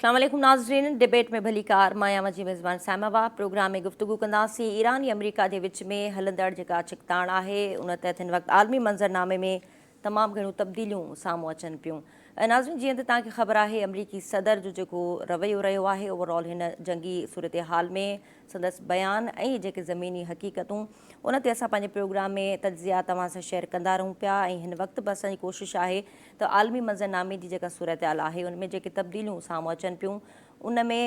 अस्सलाम वालेकुम नाज़रीन। डिबेट में भली कार माया जी मेज़बान सामावा प्रोग्राम में गुफ्तगू कंदासीं ईरान ऐं अमरीका जे विच में हलंदड़ जेका चिकताण आहे उन तहत हिन वक़्तु आलमी मंज़रनामे में तमामु घणियूं तब्दीलियूं साम्हूं अचनि पियूं। नाज़रीन, जीअं त तव्हांखे ख़बर आहे अमरीकी सदर जो जेको रवैयो रहियो आहे ओवरऑल हिन जंगी सूरत हाल में संदसि बयान ऐं जेके ज़मीनी हक़ीक़तूं उन ते असां पंहिंजे प्रोग्राम में तज्ज़िया तव्हां सां शेयर कंदा रहूं पिया। ऐं हिन वक़्तु बि असांजी कोशिशि आहे त आलमी मंज़रनामे जी जेका सूरत हाल आहे उन में जेके तब्दीलियूं साम्हूं अचनि पियूं उन में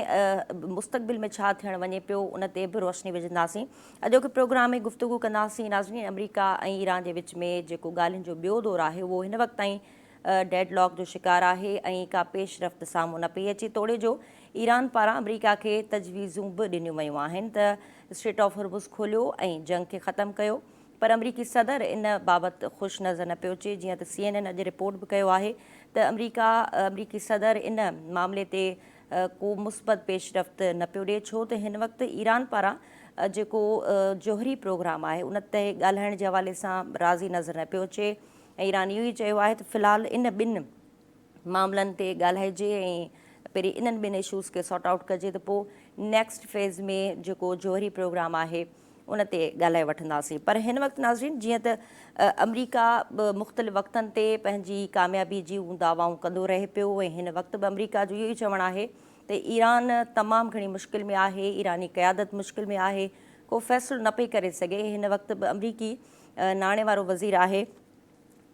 मुस्तक़बिल में छा थियणु वञे पियो उन ते बि रोशनी विझंदासीं। अॼोके प्रोग्राम में गुफ़्तगू कंदासीं नाज़रीन अमरीका ऐं ईरान जे विच में जेको ॻाल्हियुनि जो ॿियो दौरु आहे उहो हिन वक़्तु ताईं डेडलॉक जो शिकार आहे ऐं का पेशरफ़्त साम्हूं न पई अचे। तोड़े जो ईरान पारां अमरीका खे तजवीज़ूं बि ॾिनियूं वयूं आहिनि त स्ट्रेट ऑफ हॉर्मुज़ खोलियो ऐं जंग खे ख़तमु कयो, पर अमरीकी सदर इन बाबति ख़ुशि नज़र न पियो अचे। जीअं त CNN अॼु रिपोर्ट बि कयो आहे त अमरीकी सदर इन मामले ते को मुस्बत पेशरफ़्त न पियो ॾिए, छो त हिन वक़्तु ईरान पारां जेको जोहरी प्रोग्राम आहे उन ते ॻाल्हाइण जे हवाले सां राज़ी नज़र न पियो अचे। ऐं ईरान इहो ई चयो आहे त फ़िलहालु इन ॿिनि मामलनि ते ॻाल्हाइजे ऐं पहिरीं इन्हनि ॿिनि इशूज़ खे सॉर्ट आउट कजे त पोइ नेक्स्ट फेज़ में जेको जोहरी प्रोग्राम आहे उन ते ॻाल्हाए वठंदासीं। पर हिन वक़्तु नाज़रीन जीअं त अमरीका मुख़्तलिफ़ वक़्तनि ते पंहिंजी कामयाबी जूं दावाऊं कंदो रहे पियो ऐं हिन वक़्तु बि अमरीका जो इहो ई चवणु आहे त ईरान तमामु घणी मुश्किल में आहे, ईरानी क़यादत मुश्किल में आहे, को फ़ैसिलो न पई करे सघे। हिन वक़्तु बि अमरीकी नाणे वारो वज़ीर आहे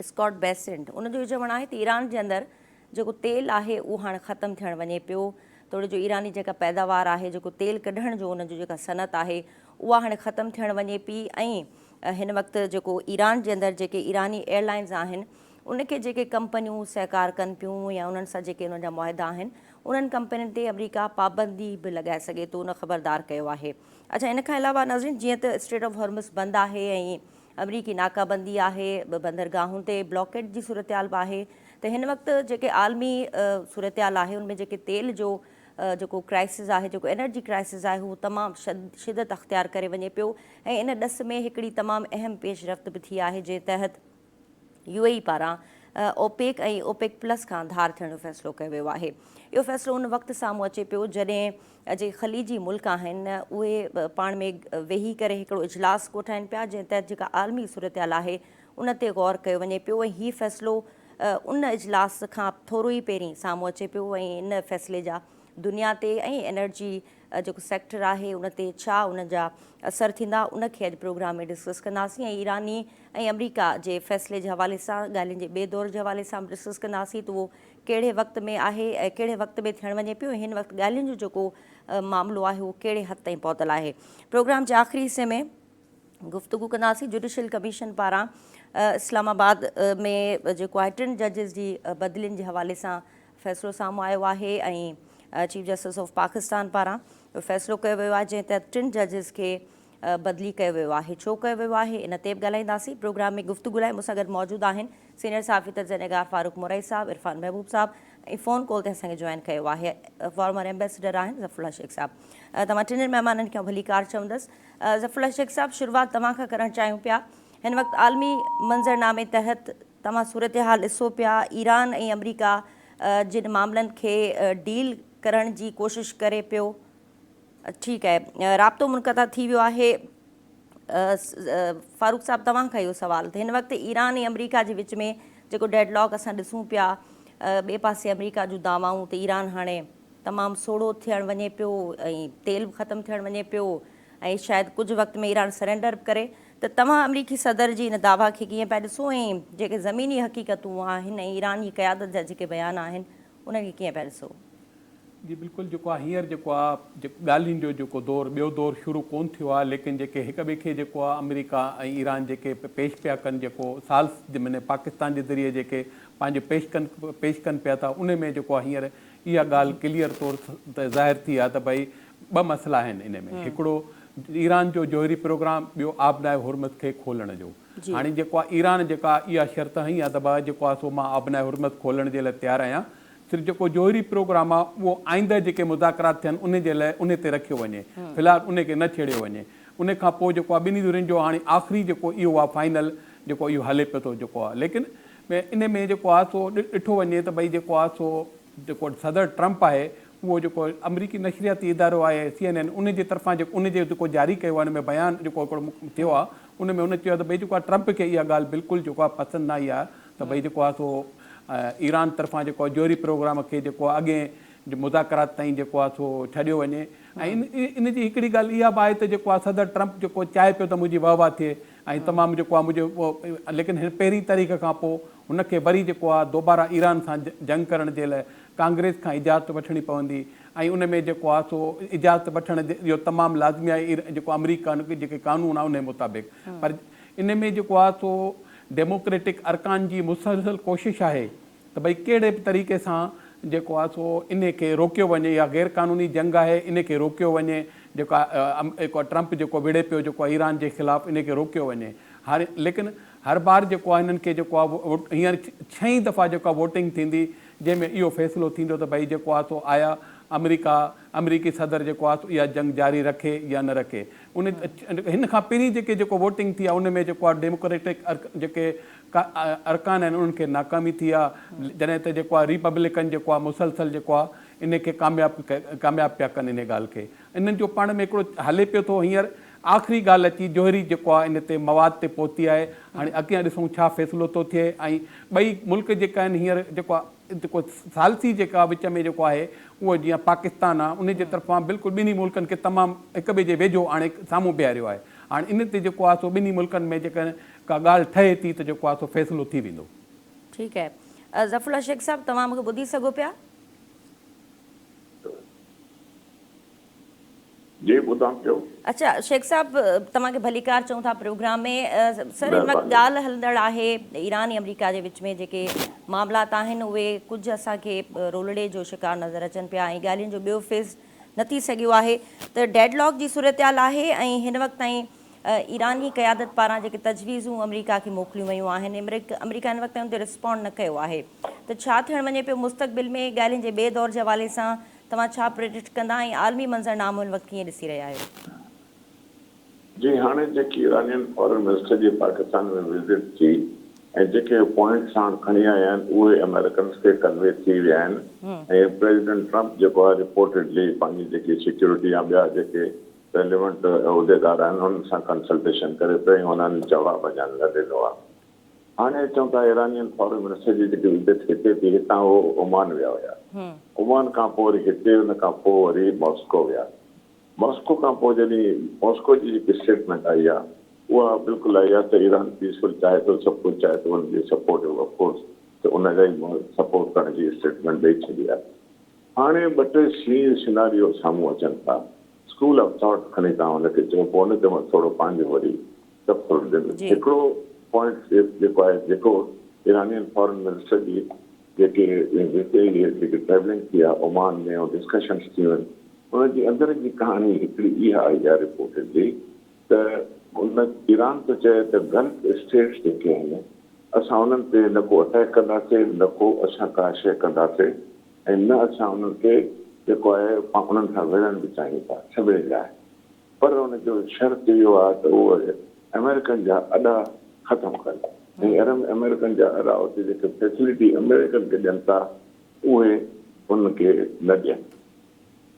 स्कॉट बेसेंट, उनजो इहो चवणु आहे त ईरान जे अंदरि जेको तेल आहे उहो हाणे ख़तमु थियणु वञे पियो। थोरो जो ईरानी जेका पैदावार आहे जेको तेल कढण जो उनजो जेका सनत आहे उहा हाणे ख़तमु थियणु वञे पई। ऐं हिन वक़्तु जेको ईरान जे अंदरि जेके ईरानी एयरलाइंस आहिनि उनखे जेके कंपनियूं सहकार कनि पियूं या उन्हनि सां जेके उन्हनि जा मुआहिदा आहिनि उन्हनि कंपनियुनि ते अमरीका पाबंदी बि लॻाए सघे थो, उन ख़बरदार कयो आहे। अच्छा, इन खां अलावा नाज़रीन जीअं त स्ट्रेट ऑफ हॉर्मुज़ बंदि आहे ऐं अमरीकी नाकाबंदी आहे, बंदरगाहुनि ते ब्लॉकेट जी सूरत हाल बि आहे, त हिन वक़्तु जेके आलमी सूरत हाल आहे उनमें जेके तेल जो जेको क्राइसिस आहे, जेको एनर्जी क्राइसिस आहे उहो तमामु शिदत अख़्तियार करे वञे पियो। ऐं इन ॾस में हिकिड़ी तमामु अहम पेशरफ़्त बि थी आहे जे तहत UAE पारां ओपेक ऐं ओपेक प्लस खां धार थियण जो फ़ैसिलो कयो वियो आहे। इहो फ़ैसिलो उन वक़्तु साम्हूं अचे पियो जॾहिं जेके ख़लीजी मुल्क आहिनि उहे पाण में वेही करे हिकिड़ो इजलास कोठाइनि पिया जंहिं तहत जेका आलमी सूरत हाल आहे उन ते गौर कयो वञे पियो। ऐं हीउ फ़ैसिलो उन इजलास खां थोरो ई पहिरीं साम्हूं अचे पियो ऐं इन फ़ैसिले जा दुनिया ते ऐं एनर्जी जेको सेक्टर आहे उन ते छा उन जा असर थींदा उनखे अॼु प्रोग्राम में डिस्कस कंदासीं। ऐं ईरानी ऐं अमरीका जे फ़ैसिले जे हवाले सां ॻाल्हियुनि जे ॿिए दौर जे हवाले सां बि डिस्कस कंदासीं त उहो कहिड़े वक़्त में आहे ऐं कहिड़े वक़्त में थियणु वञे पियो। हिन वक़्तु ॻाल्हियुनि जो जेको मामिलो आहे उहो कहिड़े हद ताईं पहुतल आहे। प्रोग्राम जे आख़िरी हिसे में गुफ़्तगू कंदासीं जुडिशल कमीशन पारां इस्लामाबाद में जेको आहे 3 जजिस जी बदिलियुनि जे हवाले सां फ़ैसिलो साम्हूं आयो आहे ऐं चीफ जस्टिस ऑफ पाकिस्तान पारां फ़ैसिलो कयो वियो आहे जंहिं तहत 3 जजिस खे बदिली कयो वियो आहे। छो कयो वियो आहे इन ते बि ॻाल्हाईंदासीं। प्रोग्राम में गुफ़्तगू लाइ मूंसां गॾु मौजूदु आहिनि सीनियर सहाफ़ी तजनिगार फारूक मुरई साहब, इरफान महबूब साहब ऐं फ़ोन कॉल ते असांखे जॉइन कयो आहे फॉर्मर एम्बेसडर आहिनि ज़फ़रुल्लाह शेख साहब। तव्हां टिनि महिमाननि खे भली कार चवंदसि। ज़फ़रुल्लाह शेख साहब, शुरूआति तव्हां खां करणु चाहियूं पिया। हिन वक़्तु आलमी मंज़रनामे तहत तव्हां सूरत हाल ॾिसो पिया, ईरान ऐं अमरीका जिन मामलनि खे डील करण जी कोशिशि करे पियो, ठीकु आहे, राब्तो मुनक़ता थी वियो आहे। फारूक साहब, तव्हां खां इहो सुवालु त हिन वक़्तु ईरान ऐं अमरीका जे विच में जेको डेडलॉक असां ॾिसूं पिया, ॿिए पासे अमरीका जूं दावाऊं त ईरान हाणे तमामु सोढ़ो थियणु वञे पियो ऐं तेल बि ख़तमु थियणु वञे पियो ऐं शायदि कुझु वक़्त में ईरान सरेंडर बि करे, त तव्हां अमरीकी सदर जी इन दावा खे कीअं पिया ॾिसो ऐं जेके ज़मीनी हक़ीक़तूं आहिनि ऐं ईरानी क़यादत जा जेके बयान आहिनि उनखे कीअं पिया ॾिसो? जी बिल्कुलु, जेको आहे हींअर जेको आहे ॻाल्हियुनि जो जेको दौरु ॿियो दौरु शुरू कोन थियो आहे, लेकिन जेके हिक ॿिए खे जेको आहे अमरीका ऐं ईरान जेके पेश पिया कनि, जेको साल्स माने पाकिस्तान जे ज़रिए जेके पंहिंजे पेश कनि पिया था, उन में जेको आहे हींअर इहा ॻाल्हि क्लियर तौर ते ज़ाहिर थी आहे त भई ॿ मसइला आहिनि इन में। हिकिड़ो ईरान जो जोहरी प्रोग्राम, ॿियो आबनाए हुरमत खे खोलण जो। हाणे जेको आहे ईरान जेका इहा शर्त हई आहे त भाउ जेको आहे सो मां आबनाए हुरमत खोलण जे लाइ तयारु आहियां, सिर्फ़ु जेको जोहरी प्रोग्राम आहे उहो आईंदह जेके मुज़ाकरात थियनि उन जे लाइ उन ते रखियो वञे, फ़िलहालु उनखे न छेड़ियो वञे। उन खां पोइ जेको आहे ॿिन्ही धुरियुनि जो हाणे आख़िरी जेको इहो आहे फाइनल जेको इहो हले पियो थो जेको आहे। लेकिन इन में जेको आहे सो ॾिठो वञे त भई जेको आहे सो जेको सदर ट्रंप आहे उहो जेको अमरीकी नशरियाती इदारो आहे CNN उन जे तरफ़ां जेको उन जे जेको जारी कयो आहे उन में बयानु जेको हिकिड़ो थियो आहे उन में उन चयो आहे त भई जेको आहे ट्रंप खे इहा ॻाल्हि बिल्कुलु जेको आहे पसंदि न आई आहे त भई जेको आहे सो ईरान तरफ़ां जेको आहे जोहरी प्रोग्राम खे जेको आहे अॻे मुज़ाकरात ताईं जेको आहे सो छॾियो वञे ऐं इन जी हिकिड़ी ॻाल्हि इहा बि आहे त जेको आहे सदर ट्रंप जेको चाहे पियो त मुंहिंजी वाह थिए ऐं तमामु जेको आहे मुंहिंजो लेकिन हिन पहिरीं तारीख़ खां पोइ हुनखे वरी जेको आहे दोबारा ईरान सां जंग करण जे लाइ कांग्रेस खां इजाज़त वठणी पवंदी ऐं उन में जेको आहे सो इजाज़त वठण जो तमामु लाज़मी आहे जेको अमरीका जेके कानून आहे उन मुताबिक़ पर इन में जेको आहे सो डेमोक्रेटिक अरकान जी मुसलसल कोशिशि आहे त भई कहिड़े बि तरीक़े सां जेको आहे सो इन खे रोकियो वञे या गैर क़ानूनी जंग आहे इन खे रोकियो वञे जेको ट्रंप जेको विड़े पियो जेको आहे ईरान जे ख़िलाफ़ु इन खे रोकियो वञे लेकिन हर बार जेको आहे हिननि खे जेको आहे हींअर 6 दफ़ा जेको आहे वोटिंग थींदी जंहिंमें इहो फ़ैसिलो थींदो त भई जेको आहे सो आया अमरीकी सदर जेको आहे इहा जंग जारी रखे या न रखे उन हिन खां पहिरीं जेको वोटिंग थी आहे उन में जेको आहे डेमोक्रेटिक जेके अरकान आहिनि उन्हनि खे नाकामी थी आहे जॾहिं त जेको आहे रिपब्लिकन जेको आहे मुसलसल जेको आहे इन खे कामयाबु पिया कनि इन ॻाल्हि खे इन्हनि जो पाण में हिकिड़ो हले पियो थो हींअर आख़िरी ॻाल्हि अची जोहरी जेको आहे इन ते मवाद ते पहुती आहे हाणे अॻियां ॾिसूं छा फ़ैसिलो थो थिए ऐं ॿई मुल्क जेका आहिनि हींअर जेको सालसी जेका विच में जेको आहे उहो जीअं पाकिस्तान आहे उन जे तरफ़ां बिल्कुलु ॿिन्ही मुल्कनि खे तमामु हिक ॿिए जे वेझो हाणे साम्हूं बीहारियो आहे हाणे इन ते जेको आहे सो ॿिन्ही मुल्कनि में जेका का ॻाल्हि ठहे थी त जेको आहे सो फ़ैसिलो थी वेंदो ठीकु आहे ज़फ़रुल्ला शेख साहब तव्हां मूंखे ॿुधी सघो पिया जी ॿुधां पियो अच्छा शेख साहब तव्हांखे भलीकार चऊं था प्रोग्राम में सर हिन वक़्तु ॻाल्हि हलंदड़ आहे ईरान ऐं अमरीका जे विच में जेके मामलात आहिनि उहे कुझु असांखे रोलड़े जो शिकार नज़र अचनि पिया ऐं ॻाल्हियुनि जो ॿियो फेज़ न थी सघियो आहे त डेडलॉक जी सूरतहाल आहे ऐं हिन वक़्तु ताईं ईरानी क़यादत पारां जेके तजवीज़ूं अमरीका खे मोकिलियूं वयूं आहिनि अमरीका हिन वक़्तु ताईं उन ते रिस्पॉन्ड न कयो आहे त छा थियणु वञे पियो मुस्तक़बिल में ॻाल्हियुनि जे ॿिए दौर जे हवाले सां तव्हां छा प्रेडिक्ट कंदा ऐं आलमी मंज़रनामो हिन वक़्तु कीअं ॾिसी रहिया आहियो जी हाणे जेकी ईरानियन फॉरेन मिनिस्टर जी पाकिस्तान में विज़िट थी ऐं जेके पॉइंट्स हाणे खणी आया आहिनि उहे अमेरिकन्स खे कन्वे थी विया आहिनि ऐं प्रेसिडेंट ट्रंप जेको आहे रिपोर्टेडली पंहिंजी जेकी सिक्योरिटी या ॿिया जेके रेलिवेंट उहिदेदार आहिनि हुननि सां कंसल्टेशन करे पियो ऐं हुननि जवाब अञा न ॾिनो आहे हाणे चऊं था ईरानियन फॉरेन मिनिस्टर जी जेकी विज़िट हिते थी हितां उहो ओमान विया हुया ओमान खां पोइ वरी हिते हुन खां पोइ वरी मॉस्को विया मॉस्को खां पोइ जॾहिं मॉस्को जी जेकी स्टेटमेंट आई आहे उहा बिल्कुलु आई आहे त ईरान पीसफुल चाहे थो सभु कुझु चाहे थो हुनजी सपोर्ट ऑफकोर्स त उनजा ई सपोर्ट करण जी स्टेटमेंट ॾेई छॾी आहे हाणे ॿ टे सिनारियो साम्हूं अचनि था स्कूल ऑफ थॉट खणी तव्हां हुनखे चओ पोइ हुन ते मां थोरो पंहिंजो वरी तफ़सील ॾिनो हिकिड़ो पॉइंट जेको आहे जेको ईरानियन फॉरेन मिनिस्टर जी जेके जेकी ट्रेवलिंग थी आहे ओमान में ऐं डिस्कशन्स थियूं आहिनि उनजी अंदर जी कहाणी हिकिड़ी इहा आई आहे रिपोर्टेडली त उन ईरान थो चए त गल्फ स्टेट्स जेके आहिनि असां उन्हनि ते न को अटैक कंदासीं न को असां का शइ कंदासीं ऐं न असां उन्हनि खे जेको आहे उन्हनि सां विढ़ण बि चाहियूं था सभिनी लाइ पर उनजो शर्त इहो आहे त उहो अमेरिकन जा अॾा ख़तमु कनि ऐं अमेरिकन जा अॾा उते जेके फैसिलिटी अमेरिकन खे ॾियनि था उहे उनखे न ॾियनि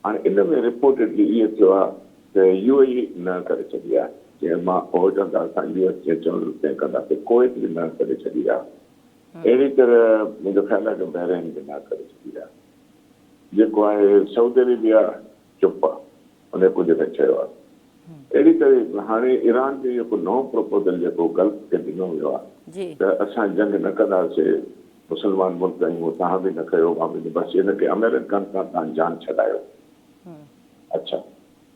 हाणे इन में रिपोर्टेडली इहो थियो आहे त UAE न करे छॾी आहे जीअं मां उहो चवंदा असां US जे चवण ते कंदासीं कोविड बि न करे छॾी आहे अहिड़ी तरह मुंहिंजो ख़्यालु आहे कि बहरीन बि न करे छॾी आहे जेको आहे सऊदी अरेबिया चुप आहे उन कुझु न चयो आहे अहिड़ी तरह हाणे ईरान जो जेको नओं प्रपोज़ल जेको गल्फ खे ॾिनो वियो आहे त असां जंग न कंदासीं मुस्लमान मुल्क आहियूं तव्हां बि न कयो मां बि बसि हिनखे अमेरिकन खां तव्हां जान छॾायो अच्छा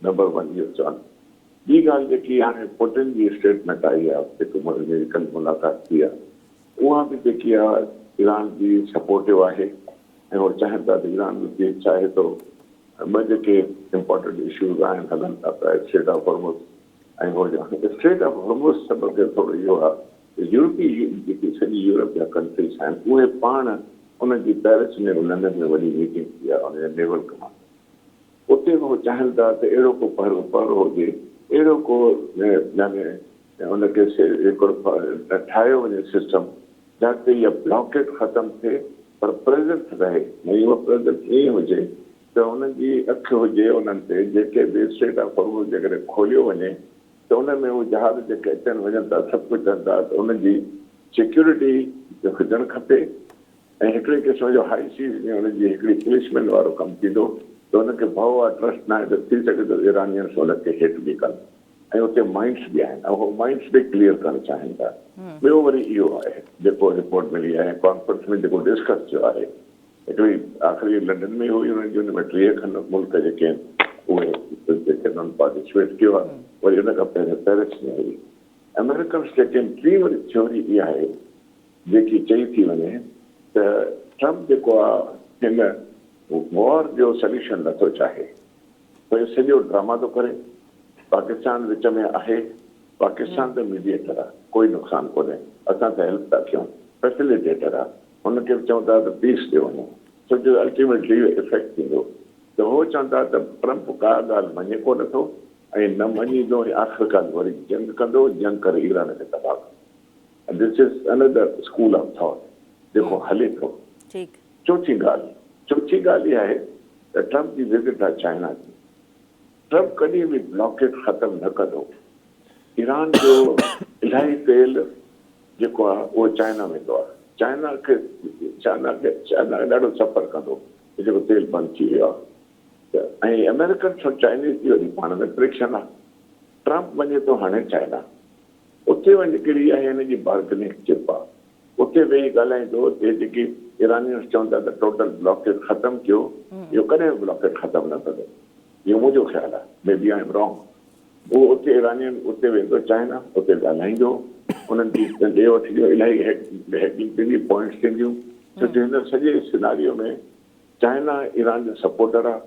नंबर 1 इहो चवनि ॿी ॻाल्हि जेकी हाणे पुटिन जी स्टेटमेंट आई आहे हिकु कल्ह मुलाक़ात थी आहे उहा बि जेकी आहे ईरान जी सपोर्टिव आहे ऐं उहो चाहिनि था त ईरान बि चाहे थो ॿ जेके इम्पोर्टेंट इशूज़ आहिनि हलनि था पिया स्ट्रेट ऑफ हॉर्मुज़ ऐं हो स्ट्रेट ऑफ हॉर्मुज़ सभु खे थोरो इहो आहे यूरोपी जेकी सॼी यूरोप जा कंट्रीज़ आहिनि उहे पाण उनजी पेरिस में लंडन में वॾी मीटिंग थी आहे उनजे नेवल कमांड उते बि उहो चाहिनि था त अहिड़ो को पहरो हुजे अहिड़ो को यानी उनखे हिकिड़ो ठाहियो वञे सिस्टम जिते इहा ब्लॉकेट ख़तमु थिए पर प्रेज़ेंट रहे ऐं उहो प्रेज़ेंट ईअं हुजे त उनजी अखि हुजे उन्हनि ते जेके बि स्ट्रेट ऑफ हॉर्मुज़ जेकॾहिं खोलियो वञे त उन में उहे जहाज़ जेके अचनि वञनि था सभु कुझु कनि था त उनजी सिक्योरिटी हुजणु खपे ऐं हिकिड़े क़िस्म जो हाई सीज़ में उनजी हिकिड़ी पुलिसमैन वारो कमु थींदो त उनखे भउ आहे ट्रस्ट न आहे त थी सघे थो इरानियंस उनखे हेठि बि कनि ऐं उते माइंड्स बि आहिनि ऐं उहो माइंड्स बि क्लियर करणु चाहिनि था। ॿियो वरी इहो आहे जेको रिपोर्ट मिली आहे कॉन्फ्रेंस में जेको डिस्कस थियो आहे हिकिड़ी आख़िरी लंडन में हुई हुननि जी हुन में 30 खनि मुल्क जेके आहिनि उहे जेके उन्हनि पार्टिसिपेट कयो आहे वरी हुन खां पहिरियों पेरिस में हुई। अमेरिकन्स जेके आहिनि टी वरी थ्योरी इहा आहे जेकी चई थी वञे त ट्रम्प जेको आहे हिन वॉर जो सोल्यूशन नथो चाहे त सॼो ड्रामा थो करे। पाकिस्तान विच में आहे पाकिस्तान त मीडिएटर आहे कोई नुक़सानु कोन्हे असां त हेल्प था कयूं फैसिलिटेटर आहे हुनखे बि चऊं था त पीस ॾियो वञो छो जो अल्टीमेटली इफेक्ट थींदो त उहो चवनि था त ट्रम्प का ॻाल्हि मञे को नथो ऐं न मञींदो ऐं आख़िरकार वरी जंग कंदो जंग करे ईरान खे तबाह कंदो। This is another school of thought जेको हले थो। चौथी ॻाल्हि इहा आहे त ट्रम्प जी विज़िट आहे चाइना जी। ट्रम्प कॾहिं बि ब्लॉकेट ख़तमु न कंदो। ईरान जो इलाही तेल जेको आहे उहो चाइना वेंदो आहे चाइना ॾाढो सफ़र कंदो जेको तेल बंदि थी वियो आहे त ऐं अमेरिकन छो चाइनीज़ जी वरी पाण में फ्रिक्शन आहे। ट्रम्प वञे थो हाणे चाइना उते वञी हिकिड़ी आहे हिन जी बार्गेनिंग चिप आहे उते वेही ॻाल्हाईंदो ते जेकी ईरानियंस चवनि था त टोटल ब्लॉकेट ख़तमु कयो इहो कॾहिं बि ब्लॉकेट ख़तमु न कंदो इहो मुंहिंजो ख़्यालु आहे may be I am wrong. उहो उते ईरानियन उते वेंदो चाइना उते ॻाल्हाईंदो उन्हनि जी ॾे वठी जो इलाही हैकिंग पॉइंट्स थींदियूं छो जो हिन सॼे सिनारियो में चाइना ईरान जो सपोर्टर आहे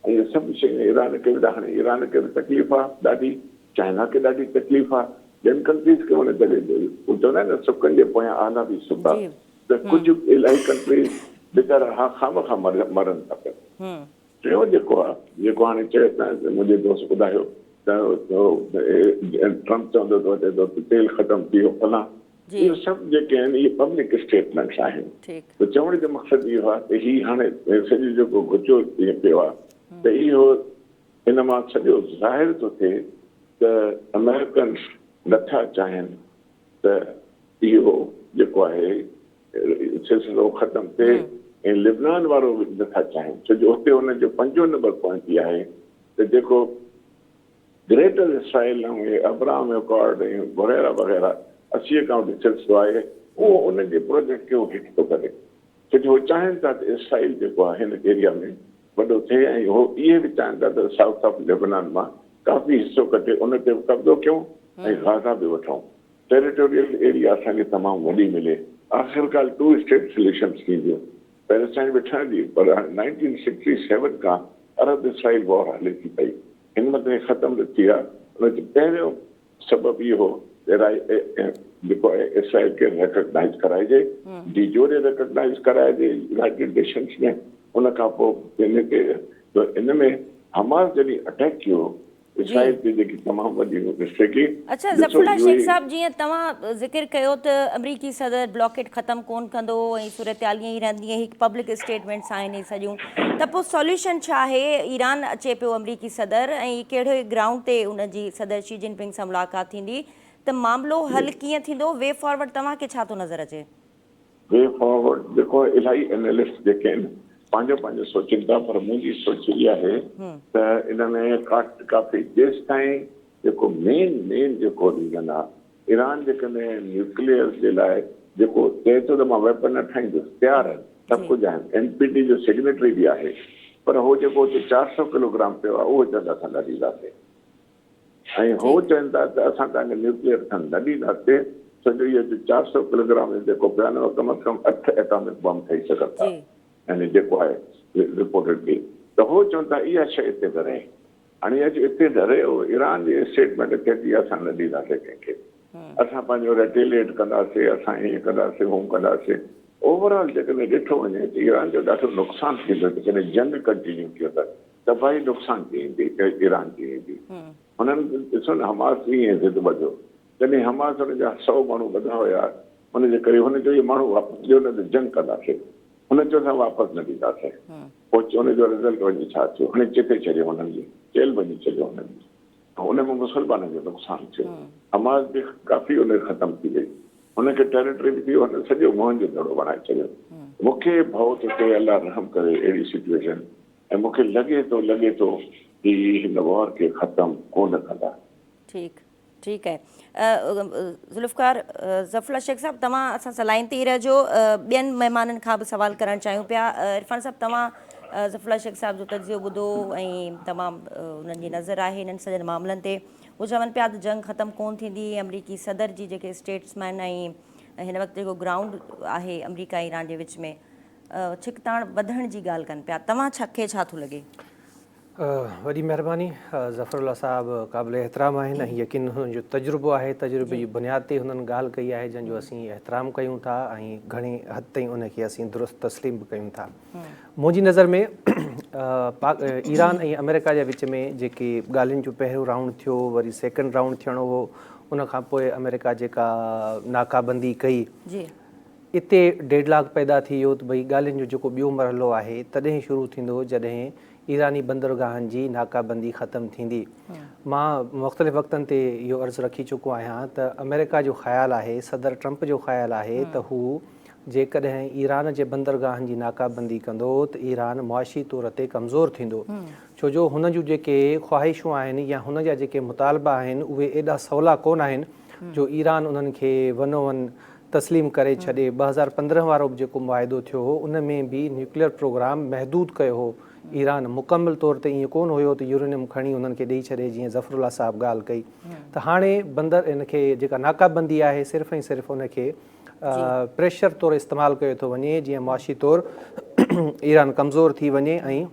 ऐं इहे सभु शयूं ईरान खे बि हाणे ईरान खे बि तकलीफ़ आहे ॾाढी चाइना खे ॾाढी तकलीफ़ आहे ॿियनि कंट्रीज़ खे हुन तॾहिं चवंदा आहिनि न सुखनि जे पोयां आला बि सुख आहे त कुझु इलाही कंट्रीज़ वीचारा खामखां मरनि था पिया। टियों जेको आहे जेको हाणे चए था मुंहिंजे दोस्त ॿुधायो त ट्रम्प चवंदो त तेल ख़तमु थी वियो फलां इहे सभु जेके आहिनि इहे पब्लिक स्टेटमेंट्स आहिनि त चवण जो मक़सदु इहो आहे त हीउ हाणे सॼो जेको गुचो पियो आहे त इहो हिन मां सॼो ज़ाहिर थो थिए त अमेरिकन्स नथा चाहिनि त इहो जेको आहे सिलसिलो ख़तमु थिए ऐं लिबनान वारो बि नथा चाहिनि छो जो हुते हुनजो 5 नंबर पॉइंट इहा आहे त जेको ग्रेटर इसराइल ऐं अब्राहम अकॉर्ड ऐं वग़ैरह वग़ैरह 80 खां सिलसिलो आहे उहो उनजे प्रोजेक्ट खे हिट थो करे छो जो उहो चाहिनि था त इसराइल जेको आहे हिन एरिया में वॾो थिए ऐं उहो इहे बि चाहिनि था त साउथ ऑफ लेबनान मां काफ़ी हिसो कटे उन ते बि कब्ज़ो कयूं ऐं गाज़ा बि वठूं टेरिटोरियल एरिया असांखे तमामु वॾी मिले आख़िरकार 2 स्टेट सोल्यूशन्स थींदियूं पैलेस्टाइन बि ठहंदी पर 1967 खां अरब इसराइल वॉर हले थी पई हिन मथे ख़तमु न थी आहे हुनजो पहिरियों सबबु इहो जेको आहे इसराइल खे रिकॉग्नाइज़ कराइजे डी जोरे रिकॉग्नाइज़ कराइजे यूनाइटेड नेशंस में उन खां पोइ हिन खे इन में हमास जॾहिं अटैक कयो इसराइल ते जेकी तमामु वॾी मिस्टेक की अच्छा ज़फ़रुल्लाह शेख साहब जीअं तव्हां ज़िक्र कयो त अमरीकी सदर ब्लॉकेट ख़तमु कोन कंदो ऐं सूरत-हाल ईअं ई रहंदी ऐं हिकु पब्लिक स्टेटमेंट्स आहिनि इहे सॼियूं त पोइ सॉल्यूशन छा आहे ईरान अचे पियो अमरीकी सदर ऐं कहिड़े ग्राउंड ते उनजी सदर शी जिनपिंग सां मुलाक़ात थींदी त मामिलो हल कीअं थींदो वे फॉरवर्ड तव्हांखे छा थो नज़र अचे? वे फॉरवर्ड जेको इलाही एनालिस्ट जेके आहिनि पंहिंजो सोचनि था पर मुंहिंजी सोच इहा आहे त इन में काफ़ी जेसि ताईं जेको मेन जेको रीज़न आहे ईरान जेकॾहिं न्यूक्लियर जे लाइ जेको चए थो त मां वेपन न ठाहींदुसि तयारु आहिनि सभु कुझु आहिनि NPT जो सिग्नेटरी बि आहे पर उहो जेको हुते 400 किलोग्राम पियो आहे उहो चवंदा असां न ॾींदासीं ऐं उहो चवनि था त असां तव्हांखे न्यूक्लियर खनि न ॾींदासीं छो जो इहो 400 किलोग्राम जेको पियो आहे कम से कम 8 एटॉमिक बम ठही सघनि था यानी जेको आहे रिपोर्टेडली त उहो चवनि था इहा शइ हिते डरे हाणे हिते डरे ईरान जी स्टेटमेंट थिए थी असां न ॾींदासीं कंहिंखे असां पंहिंजो रेटेलिएट कंदासीं असां हीअं कंदासीं हूअं कंदासीं ओवरऑल जेकॾहिं ॾिठो वञे त ईरान जो ॾाढो नुक़सानु थींदो जेकॾहिं जंग कंटिन्यू कयो त तबाही नुक़सानु थी ईंदी ईरान जी ईंदी हुननि ॾिसो न हमास ईअं ज़िद ॿधो जॾहिं हमास हुनजा 100 माण्हू ॿधा हुया हुनजे करे हुनजो इहे माण्हू वापसि ॾियो न त जंग कंदासीं हुन चयो असां वापसि न ॾींदासीं। पोइ उनजो रिज़ल्ट वञी छा थियो, हाणे चिथे छॾियो हुननि जी, जेल वञी छॾियो हुननि जी, हुन में मुस्लमाननि जो नुक़सानु थियो, हमास बि काफ़ी उन ख़तमु थी वई, हुनखे टेरिटरी बि थी हुन सॼो मोहन जो दड़ो बणाए छॾियो। मूंखे भउ थो थिए अलाह रहम करे अहिड़ी सिचुएशन, ऐं मूंखे लॻे थो कि हिन वॉर खे ख़तमु कोन कंदा। ठीकु आहे। ज़ुल्फ़कार ज़फ़रुल्ला शेख साहब, तव्हां असां सां लाइन ते ई रहिजो। ॿियनि महिमाननि खां बि सवाल करणु चाहियूं पिया। इरफान साहब, तव्हां ज़फ़रुल्ला शेख साहब जो तजियो ॿुधो ऐं तमामु उन्हनि जी नज़र आहे हिननि सॼनि मामलनि ते। उहे चवनि पिया त जंग ख़तमु कोन थींदी। अमरीकी सदर जी जेके स्टेट्समैन ऐं हिन वक़्तु जेको ग्राउंड आहे अमरीका ऐं ईरान जे विच में छिकताण वधण जी ॻाल्हि कनि पिया। तव्हां छा थो लॻे? वॾी महिरबानी। ज़फ़रुल्ला साहिबु क़ाबिल एतिराम आहिनि ऐं यकीन हुननि जो तजुर्बो आहे, तजुर्बे जी बुनियाद ते हुननि ॻाल्हि कई आहे जंहिंजो असीं एतिराम कयूं था ऐं घणी हद ताईं उनखे असीं दुरुस्त तस्लीम बि कयूं था। मुंहिंजी नज़र में ईरान ऐं अमेरिका जे विच में जेके ॻाल्हियुनि जो पहिरियों राउंड थियो, वरी सेकेंड राउंड थियणो हो, उन खां पोइ अमेरिका जेका नाकाबंदी कई, इते डेडलॉक पैदा थी वियो त भई ॻाल्हियुनि जो जेको ॿियो मरहलो आहे तॾहिं शुरू थींदो जॾहिं ईरानी बंदरगाहनि जी नाकाबंदी ख़तमु थींदी। मां मुख़्तलिफ़ वक़्तनि ते इहो अर्ज़ु रखी चुको आहियां त अमेरिका जो ख़्यालु आहे, सदर ट्रंप जो ख़्यालु आहे त हू जेकॾहिं ईरान जे बंदरगाहनि जी नाकाबंदी कंदो त ईरान मुआशी तौर ते कमज़ोर थींदो, छो जो हुन जूं जेके ख़्वाहिशूं आहिनि या हुन जा जेके मुतालबा आहिनि उहे एॾा सवला कोन आहिनि जो ईरान उन्हनि खे वनो वन तस्लीम करे छॾे। 2015 वारो बि जेको मुआहिदो थियो हो उन में बि न्यूक्लियर प्रोग्राम महदूद कयो हो। ईरान मुकमिल तौर ते ईअं कोन हुयो त यूरेनियम खणी उन्हनि खे ॾेई छॾे, जीअं ज़फ़रुल्ला साहिबु ॻाल्हि कई। त हाणे इनखे जेका नाकाबंदी आहे सिर्फ़ु ऐं सिर्फ़ु उनखे प्रेशर तौरु इस्तेमालु कयो थो वञे, जीअं मुआशी तौरु ईरान कमज़ोर थी वञे ऐं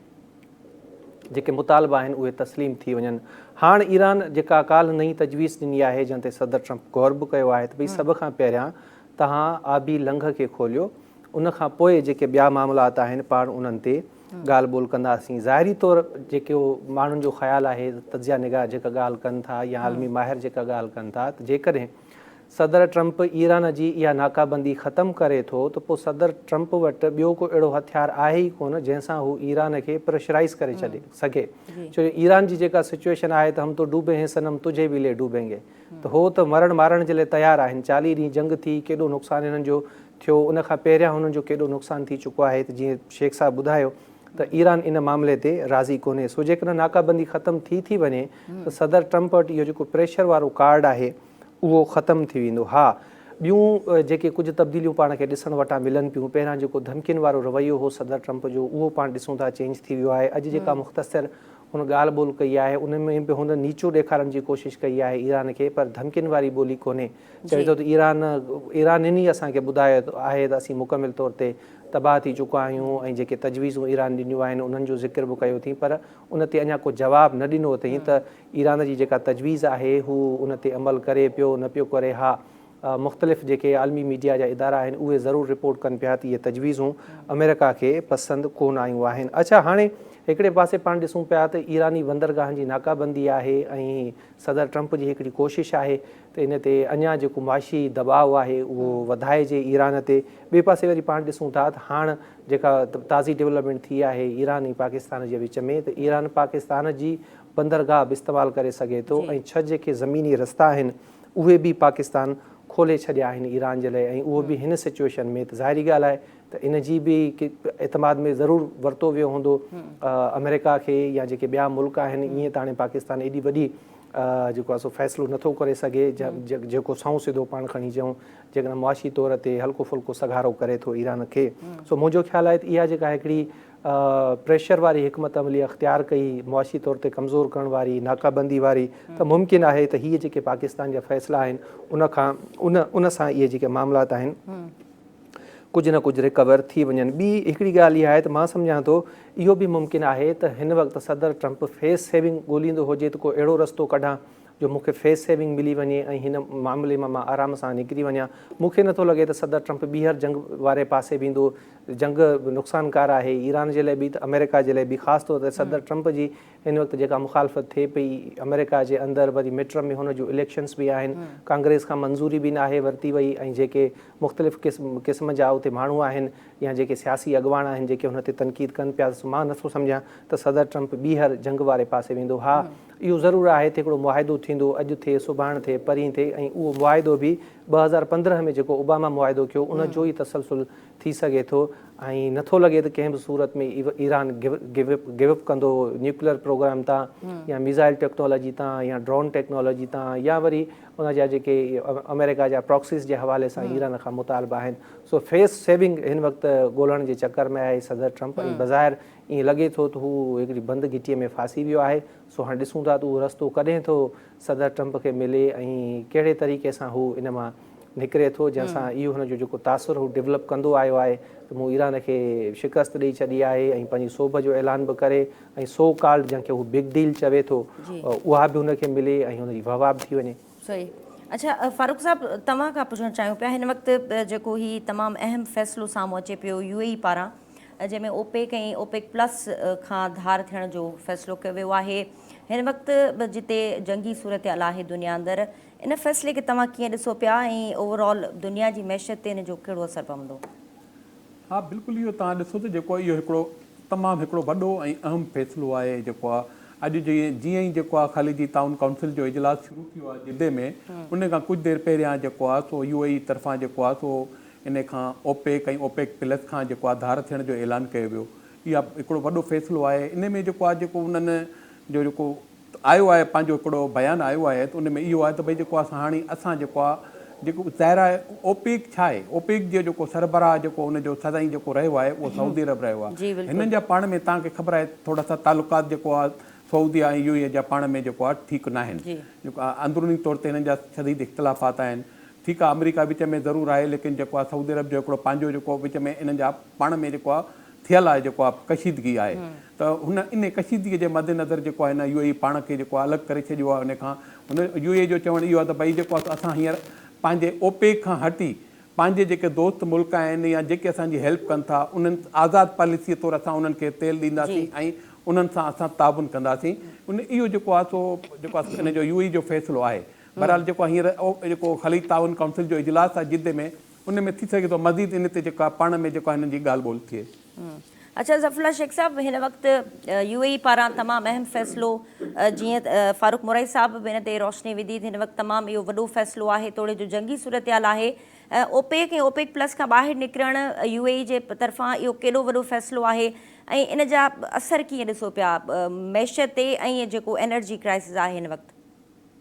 जेके मुतालबा आहिनि उहे तस्लीम थी वञनि। हाणे ईरान जेका काल्ह नई तजवीज़ ॾिनी आहे जंहिं ते सदर ट्रंप गौर बि कयो आहे त भई सभ खां पहिरियां तव्हां आबी लंघ खे खोलियो, उन खां पोइ जेके ॿिया मामलात आहिनि पाण उन्हनि ते ॻाल्हि ॿोल कंदासीं। ज़ाहिरी तौरु जेको माण्हुनि जो ख़्यालु आहे, तजिया निगाह जेका ॻाल्हि कनि था या आलमी माहिर जेका ॻाल्हि कनि था, त जेकॾहिं सदर ट्रंप ईरान जी इहा नाकाबंदी ख़तमु करे थो त पोइ सदर ट्रंप वटि ॿियो को अहिड़ो हथियार आहे ई कोन जंहिंसां हू ईरान खे प्रेशराइज़ करे छॾे सघे। छो जो ईरान जी जेका सिचुएशन आहे त हम तो डूबे हैं सनम तुझे भी ले डूबेंगे, त हो त मरण मारण जे लाइ तयारु आहिनि। 40 ॾींहं जंग थी, केॾो नुक़सानु हिननि जो थियो, उन खां पहिरियां हुननि जो केॾो नुक़सानु थी चुको आहे। त जीअं शेख साहब ॿुधायो त ईरान इन मामले ते राज़ी कोन्हे। सो जेकॾहिं नाकाबंदी ख़तमु थी वञे त सदर ट्रंप वटि इहो जेको प्रेशर वारो कार्ड आहे उहो ख़तमु थी वेंदो। हा, ॿियूं जेके कुझु तब्दीलियूं पाण खे ॾिसण वटां मिलनि पियूं। पहिरियां जेको धमकियुनि वारो रवैयो हो सदर ट्रंप जो, उहो पाण ॾिसूं था चेंज थी वियो आहे। अॼु जेका मुख़्तसिर हुन ॻाल्हि ॿोल कई आहे उन में बि हुन नीचो ॾेखारण जी कोशिशि कई आहे ईरान खे, पर धमकियुनि वारी ॿोली कोन्हे। चए थो त ईराननि असांखे ॿुधायो आहे त असीं मुकमिल तौर ते तबाह थी चुका आहियूं ऐं जेके तजवीज़ूं ईरान ॾिनियूं आहिनि उन्हनि जो ज़िक्र बि कयो अथई, पर उन ते अञा को जवाबु न ॾिनो अथई त ईरान जी जेका तजवीज़ आहे हू उन ते अमल करे पियो न पियो करे। हा, मुख़्तलिफ़ जेके आलमी मीडिया जा इदारा आहिनि उहे ज़रूरु रिपोर्ट कनि पिया त इहे तजवीज़ूं अमेरिका खे पसंदि कोन आयूं आहिनि। अच्छा, हाणे हिकिड़े पासे पाण ॾिसूं पिया त ईरानी बंदरगाहनि जी नाकाबंदी आहे ऐं सदर ट्रंप जी हिकिड़ी कोशिशि आहे त इन ते अञा जेको मुआशी दबाव आहे उहो वधाइजे ईरान ते। ॿिए पासे वरी पाण ॾिसूं था त हाणे जेका ताज़ी डेवलपमेंट थी आहे ईरान ऐं पाकिस्तान जे विच में, त ईरान पाकिस्तान जी बंदरगाह बि इस्तेमालु करे सघे थो ऐं 6 जेके ज़मीनी रस्ता आहिनि उहे बि पाकिस्तान खोले छॾिया आहिनि ईरान जे लाइ, ऐं उहो बि हिन सिचुएशन में। त ज़ाहिरी ॻाल्हि आहे त इन जी बि एतमाद में ज़रूरु वरितो वियो हूंदो अमेरिका खे या जेके ॿिया मुल्क आहिनि। ईअं त हाणे पाकिस्तान एॾी वॾी जेको आहे सो फ़ैसिलो नथो करे सघे जेको सऊं सिधो पाण खणी चऊं, जेकॾहिं मुआशी तौर ते हल्को फुल्को सघारो करे थो ईरान खे। सो मुंहिंजो ख़्यालु आहे त इहा जेका हिकिड़ी प्रेशर वारी हिकमत अमली अख़्तियार कई, मुआशी तौर ते कमज़ोर करण वारी, नाकाबंदी वारी, त मुमकिन आहे त हीअ जेके पाकिस्तान जा फ़ैसिला आहिनि उन सां इहे जेके मामलात आहिनि कुझु न कुझु रिकवर थी वञनि। ॿी हिकिड़ी ॻाल्हि इहा आहे त मां सम्झां थो इहो बि मुमकिन आहे त हिन वक़्तु सदर ट्रंप फेस सेविंग ॻोल्हींदो हुजे त को अहिड़ो रस्तो कढां जो मूंखे फेस सेविंग मिली वञे ऐं हिन मामले मां आराम सां निकिरी वञा। मूंखे नथो लॻे त सदर ट्रंप ॿीहर जंग वारे पासे वेंदो। जंग नुक़सानकार आहे ईरान जे लाइ बि त अमेरिका जे लाइ बि, ख़ासि तौर ते सदर ट्रंप जी हिन वक़्तु जेका मुखालफ़त थिए पई अमेरिका जे अंदरि, वरी मिड टर्म में हुन जूं इलेक्शन्स बि आहिनि, कांग्रेस खां मंज़ूरी बि नाहे वरिती वई, ऐं जेके मुख़्तलिफ़ क़िस्म जा उते माण्हू आहिनि या जेके सियासी अॻवान आहिनि जेके हुन ते तनक़ीद कनि पिया, मां नथो सम्झां त सदर ट्रंप ॿीहर जंग वारे पासे वेंदो। हा, इहो ज़रूरु आहे त हिकिड़ो मुआहिदो थींदो, अॼु थिए सुभाणे थिए परीं थिए, ऐं उहो मुआहिदो बि 2015 में जेको ओबामा मुआहिदो कयो उन जो ई तसलसुल थी सघे थो। ऐं नथो लॻे त कंहिं बि सूरत में ईरान गिवअप कंदो न्यूक्लियर प्रोग्राम तां या मिज़ाइल टेक्नोलॉजी तां या ड्रोन टेक्नोलॉजी तां, या वरी उन जा जेके अमेरिका जा प्रॉक्सीस जे हवाले सां ईरान खां मुतालबा आहिनि। सो फेस सेविंग हिन वक़्तु ॻोल्हण जे चकर में आहे सदर ट्रंप, ऐं बज़ाहिर ईअं लॻे थो त हू हिकिड़ी बंदि घिटीअ में फासी वियो आहे। सो हाणे ॾिसूं था त उहो रस्तो कॾहिं थो सदर ट्रंप खे मिले ऐं कहिड़े तरीक़े सां हू इन मां निकिरे थो, जंहिंसां इहो हुनजो जेको तासुर हू डेवलप कंदो आयो आहे त मूं ईरान खे शिकस्त ॾेई छॾी आहे ऐं पंहिंजी सोभ जो ऐलान बि करे, ऐं सो कॉल्ड जंहिंखे हू बिग डील चवे थो उहा बि हुनखे मिले ऐं हुनजी ववा बि थी वञे। सही। अच्छा फारूक साहब, तव्हां खां पुछणु चाहियूं पिया, हिन वक़्तु जेको ही तमामु अहम फ़ैसिलो साम्हूं अचे पियो UAE पारां, जंहिंमें ओपेक ऐं ओपेक प्लस खां धार थियण जो फ़ैसिलो कयो वियो आहे। हिन वक़्तु जिते जंगी सूरत हाल आहे दुनिया अंदरि, इन फ़ैसिले खे तव्हां कीअं ॾिसो पिया ऐं ओवरऑल दुनिया जी मैशत ते इन जो कहिड़ो असरु पवंदो? हा, बिल्कुलु इहो तव्हां ॾिसो त जेको इहो हिकिड़ो तमामु हिकिड़ो वॾो ऐं अहम फ़ैसिलो आहे जेको आहे अॼु जीअं ई जेको आहे ख़ालिजी ताउन काउंसिल जो इजलास शुरू थियो आहे जिदे में, उन खां कुझु देरि पहिरियां जेको आहे सो UAE तरफ़ां जेको आहे सो इन खां ओपेक ऐं ओपेक प्लस खां जेको आहे धार थियण जो ऐलान कयो वियो। इहा हिकिड़ो वॾो फ़ैसिलो आहे। इन में जेको आहे जेको उन्हनि जो जेको आयो आहे पंहिंजो हिकिड़ो बयानु आयो आहे त उन में इहो आहे त भई जेको आहे हाणे असां जेको आहे जेको ज़ाहिर आहे ओपेक छा आहे, ओपेक जो जेको सरबराह जेको उनजो सदाईं जेको रहियो आहे उहो सऊदी अरब रहियो आहे। हिननि जा पाण में तव्हांखे ख़बर आहे थोरा सा तालुकात जेको आहे सऊदी ऐं UAE जा पाण में जेको आहे ठीकु न आहिनि, जेको आहे अंदरूनी तौर ते हिननि जा शदीद इख़्तिलाफ़ात आहिनि। ठीकु आहे, अमेरिका विच में ज़रूरु आहे, लेकिन जेको आहे सऊदी अरब जो हिकिड़ो पंहिंजो जेको विच में इन्हनि जा पाण में जेको आहे थियल आहे जेको आहे कशीदगी आहे, त हुन इन कशीदगीअ जे मद्देनज़र जेको आहे हिन UAE पाण खे जेको आहे अलॻि करे छॾियो आहे। उन खां हुन UAE जो चवणु इहो आहे त भई जेको आहे असां हींअर पंहिंजे ओपेक खां हटी पंहिंजे जेके दोस्त मुल्क आहिनि या जेके असांजी हेल्प कनि था उन्हनि आज़ादु पॉलिसीअ तौरु असां उन्हनि खे तेल ॾींदासीं ऐं उन्हनि सां असां ताउन कंदासीं। इहो जेको आहे सो जेको आहे इन जो UAE जो फ़ैसिलो आहे। बहरहाल जेको आहे हींअर जेको ख़लीज ताउन काउंसिल जो इजलास आहे जिदे में, उन में थी सघे थो मज़ीद इन ते जेका पाण में जेको आहे हिननि जी ॻाल्हि ॿोल थिए। अच्छा ज़फ़रुल्ला शेख साहब, हिन वक़्तु UAE पारां तमामु अहम फ़ैसिलो, जीअं फ़ारूक मुरई साहब बि हिन ते रोशनी विधी, हिन वक़्तु तमामु इहो वॾो फ़ैसिलो आहे, तोड़े जो जंगी सूरत हाल आहे। ओपेक ऐं ओपेक प्लस खां ॿाहिरि निकिरणु UAE जे तरफ़ां इहो केॾो वॾो फ़ैसिलो आहे ऐं इन जा असर कीअं ॾिसो पिया मैशत ते ऐं जेको एनर्जी क्राइसिस आहे हिन वक़्तु?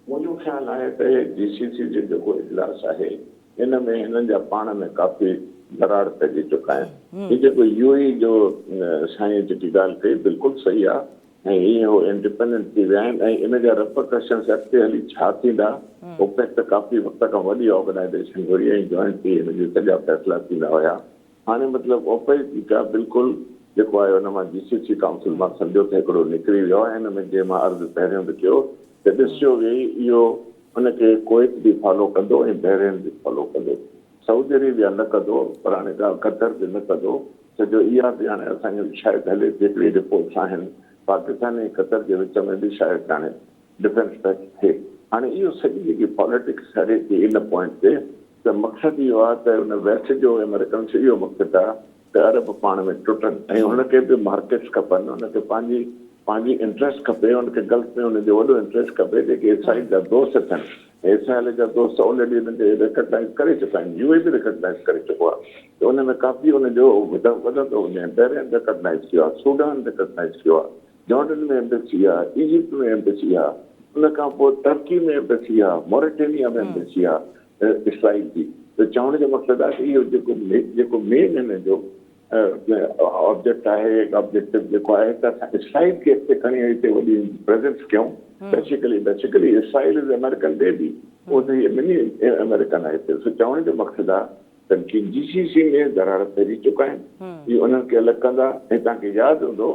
मुंहिंजो ख़्यालु आहे त GCC जो जेको इजलास आहे इन में हिननि जा पाण में काफ़ी दरार पइजी चुका आहिनि। हीअ जेको UAE जो साईं जेकी ॻाल्हि कई बिल्कुलु सही आहे, ऐं हीअं उहो इंडिपेंडेंट थी विया आहिनि ऐं इन जा रिपरकशन्स अॻिते हली छा थींदा। ओपेक त काफ़ी वक़्त खां वॾी ऑर्गेनाइज़ेशन हुई ऐं जॉइंट थी हिन जा सॼा फ़ैसिला थींदा हुया। हाणे मतिलबु ओपेक जा बिल्कुलु जेको आहे हुन मां GCC काउंसिल मां सम्झो त हिकिड़ो निकिरी वियो आहे। हिन में जीअं मां अर्ज़ु पहिरियों बि कयो त ॾिसियो वेई इहो हुनखे कुवैत बि फॉलो कंदो ऐं बहरेन बि फॉलो कंदो, सऊदी अरेबिया न कंदो, पर हाणे क़तर बि न कंदो। छो इहा बि हाणे असांखे शायदि हले थी हिकिड़ी रिपोर्ट्स आहिनि पाकिस्तान ऐं क़तर जे विच में बि शायदि हाणे डिफेंस पैक्ट थिए। हाणे इहो सॼी जेकी पॉलिटिक्स हले थी इन पॉइंट ते त मक़सदु इहो आहे त हुन वेस्ट जो अमेरिकन जो इहो मक़सदु आहे त अरब पाण में टुटनि ऐं हुनखे बि मार्केट्स खपनि, हुनखे पंहिंजी इंट्रस्ट खपे, हुनखे गल्फ में हुनजो वॾो इंट्रस्ट खपे। जेके इसराइल जा दोस्त थियनि, इसराइल जा दोस्त ऑलरेडी हुनखे रिकग्नाइज़ करे चुका आहिनि, UAE बि रिकग्नाइज़ करे चुको आहे, त हुन में काफ़ी हुनजो वधंदो वञे। बहरेन रिकग्नाइज़ थियो आहे, सूडान रिकग्नाइज़ थियो आहे, जॉर्डन में एम्बेसी आहे, इजिप्ट में एम्बेसी आहे, उन खां पोइ टर्की में एम्बेसी आहे, मॉरिटेनिया में एम्बेसी आहे इसराइल जी। त चवण जो मक़सदु आहे कि इहो जेको मेन हिन जो ऑब्जेक्ट आहे, ऑब्जेक्टिव जेको आहे त असां इसराइल खे हिते खणी हिते वॾी प्रेज़ेंस कयूं। Basically Israel is American baby, उहो त इहे मिनी अमेरिकन आहे हिते। चवण जो मक़सदु आहे त GCC में दरार पइजी चुका आहिनि, इहे उन्हनि खे अलॻि कंदा। ऐं तव्हांखे यादि हूंदो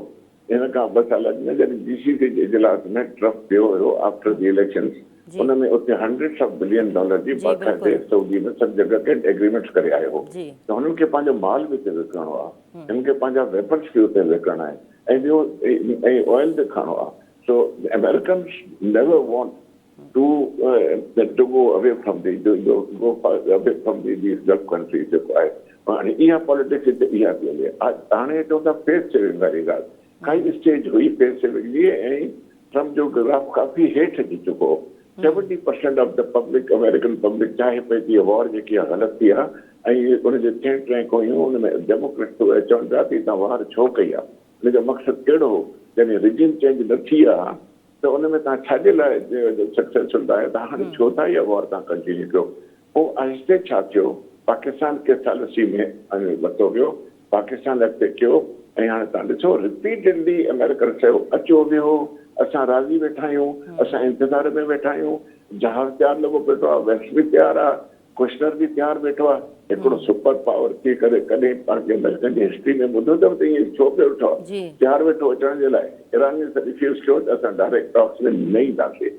हिन खां बसि अलॻि न, जॾहिं GCC जे इजलास में ट्रम्प पियो हुयो आफ्टर द इलेक्शन्स, उन में उते $100 बिलियन जी बाक़ाइदे सऊदी में सभु जॻह ते एग्रीमेंट्स करे आयो हो। त हुननि खे पंहिंजो माल बि हिते विकिणणो आहे, हिननि खे पंहिंजा वेपन्स बि हुते विकिणणा आहिनि ऐं ॿियो ऐं ऑयल बि खणणो आहे। So the Americans never want to go away from away from these Gulf countries. And इहा पॉलिटिक्स हिते इहा थी वञे हाणे चऊं था फेस सेविंग वारी ॻाल्हि काई स्टेज हुई फेस सेविंग जी ऐं ट्रम्प जो ग्राफ काफ़ी हेठि अची चुको 70% of the public American public चाहे पई थी वॉर जेकी आहे ग़लति थी आहे ऐं उनजे थिंक टैंक हुयूं हुन में डेमोक्रेट चवनि पिया थी तव्हां वार छो कई आहे हुनजो मक़सदु कहिड़ो हो जॾहिं रिजिम चेंज न थी आहे त उन में तव्हां छाजे लाइ सक्सेसफुल आहियो तव्हां हाणे छो था इहा वॉर तव्हां कंटिन्यू कयो पोइ आहिस्ते छा थियो पाकिस्तान खे सालसी में वरितो वियो पाकिस्तान अॻिते कयो ऐं हाणे तव्हां ॾिसो रिपीटेडली अमेरिकन चयो अचो वियो असां राज़ी वेठा आहियूं असां इंतज़ार में वेठा आहियूं जहाज़ तयारु लॻो वेठो आहे वेस्ट बि तयारु आहे कुशनर बि तयारु वेठो आहे हिकिड़ो सुपर पावर थी करे कॾहिं पाण खे अमेरिकन जी हिस्ट्री में ॿुधो अथव त ईअं छो पियो वेठो आहे तयारु वेठो अचण जे लाइ ईरानी त रिफ्यूज़ कयो त असां डायरेक्ट टॉक्स में न ईंदासीं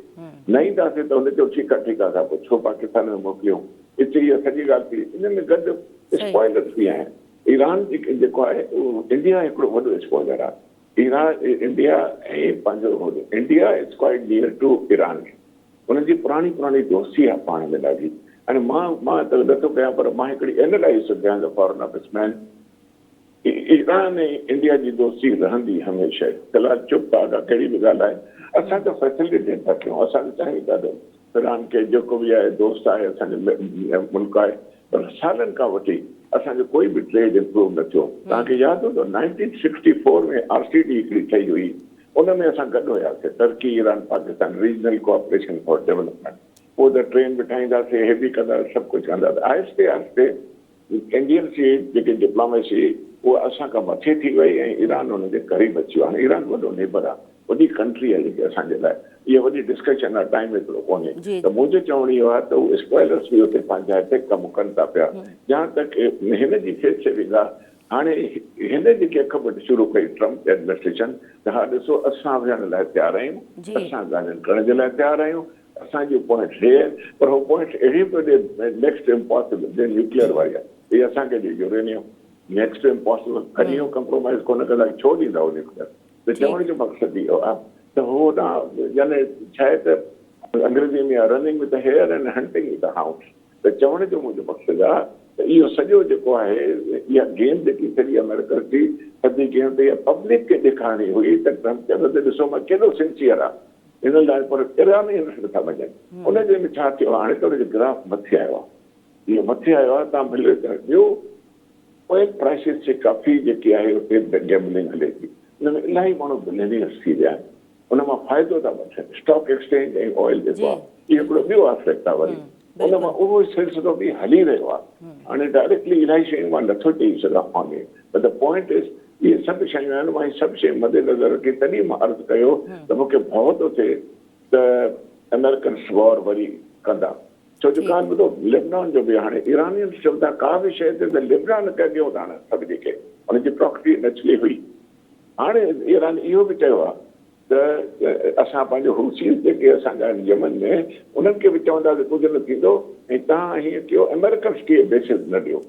त हुन चयो ठीकु आहे असां पोइ छो पाकिस्तान में मोकिलियूं हिते इहा सॼी ॻाल्हि थी इन में गॾु स्पॉइलर्स बि आहिनि ईरान जेको आहे उहो इंडिया हिकिड़ो वॾो स्पॉइलर आहे ईरान इंडिया ऐं पंहिंजो India is quite near to Iran उनजी पुराणी दोस्ती आहे पाण में ॾाढी हाणे मां त नथो कयां पर मां हिकिड़ी एनालाइज़ कयां त फॉरेन ऑफिसमैन ईरान ऐं इंडिया जी दोस्ती रहंदी हमेशह फ़िलहालु चुप आहे कहिड़ी बि ॻाल्हि आहे असां त फैसिलिटेट था कयूं असां त चाहियूं था ईरान खे जेको बि आहे दोस्त आहे असांजो मुल्क आहे पर सालनि खां वठी असांजो कोई बि ट्रेड इम्प्रूव न थियो तव्हांखे यादि हूंदो 1964 में RCD हिकिड़ी ठही हुई उन में असां गॾु हुयासीं Turkey Iran Pakistan regional cooperation for development पोइ त ट्रेन बि ठाहींदासीं हे बि कंदासीं सभु कुझु कंदासीं आहिस्ते आहिस्ते इंडियन जी जेकी डिप्लोमेसी उहा असां खां मथे थी वई ऐं ईरान हुनजे क़रीब अची वियो हाणे ईरान वॾो नेबर आहे वॾी कंट्री आहे जेकी असांजे लाइ इहा वॾी डिस्कशन आहे टाइम एतिरो कोन्हे त मुंहिंजो चवणु इहो आहे त उहे स्पॉइलर्स बि हुते पंहिंजा हिते कमु कनि था पिया जहां तक हिन जी फेस सेविंग आहे हाणे हिन जेकी अख वटि शुरू कई ट्रम्प एडमिनिस्ट्रेशन त हा ॾिसो असां विहण लाइ तयारु आहियूं असां ॻाल्हियुनि करण जे लाइ तयारु आहियूं असांजो पॉइंट हे पर उहो पॉइंट अहिड़ी पियो ॾे नेक्स्ट इम्पॉसिबल न्यूक्लियर वारी आहे इहे असांखे ॾे यूरेनियम नेक्स्ट इम्पॉसिबल कॾहिं उहो कंप्रोमाइज़ कोन कंदा छो ॾींदा उहो न्यूक्लियर त चवण जो मक़सदु इहो आहे त उहो न यानी छा आहे त अंग्रेज़ी में आहे running with the hare and hunting with the hound त चवण जो मुंहिंजो मक़सदु आहे त इहो सॼो जेको आहे इहा गेम जेकी सॼी अमेरिका जी सॼी गेम त इहा पब्लिक खे ॾेखारणी हुई त ट्रम्प चवंदो त ॾिसो मां केॾो सिंसियर आहे इन लाइ पर ईरान ई नथा वञनि उनजे में छा थियो हाणे त हुनजो ग्राफ मथे आयो आहे इहो मथे आयो आहे तव्हां भले ॿियो ऑयल प्राइसिस जी काफ़ी जेकी आहे उते गैम्बलिंग हले थी हुन में इलाही माण्हू बिलियनियर्स थी विया आहिनि उन मां फ़ाइदो था वठनि स्टॉक एक्सचेंज ऐं ऑयल जेको आहे इहो हिकिड़ो ॿियो एस्पेक्ट आहे वरी उन मां उहो सिलसिलो बि हली रहियो आहे हाणे डायरेक्टली इलाही शयूं मां नथो चई सघां on but the point is इहे सभु शयूं आहिनि मां सभु शयूं मद्देनज़र रखी तॾहिं मां अर्ज़ु कयो त मूंखे भउ थो थिए त अमेरिकन्स वॉर वरी कंदा छो जो कान ॿुधो लेबनान जो बि हाणे ईरानियन चवनि था का बि शइ ते त लेबनान कयो था हाणे सभु जेके हुनजी प्रॉक्सी नचली हुई हाणे ईरान इहो बि चयो आहे त असां पंहिंजो हुसीस जेके असांजा आहिनि यमन में उन्हनि खे बि चवंदासीं कुझु न थींदो ऐं तव्हां हीअं कयो अमेरिकन्स खे बेसिस न ॾियो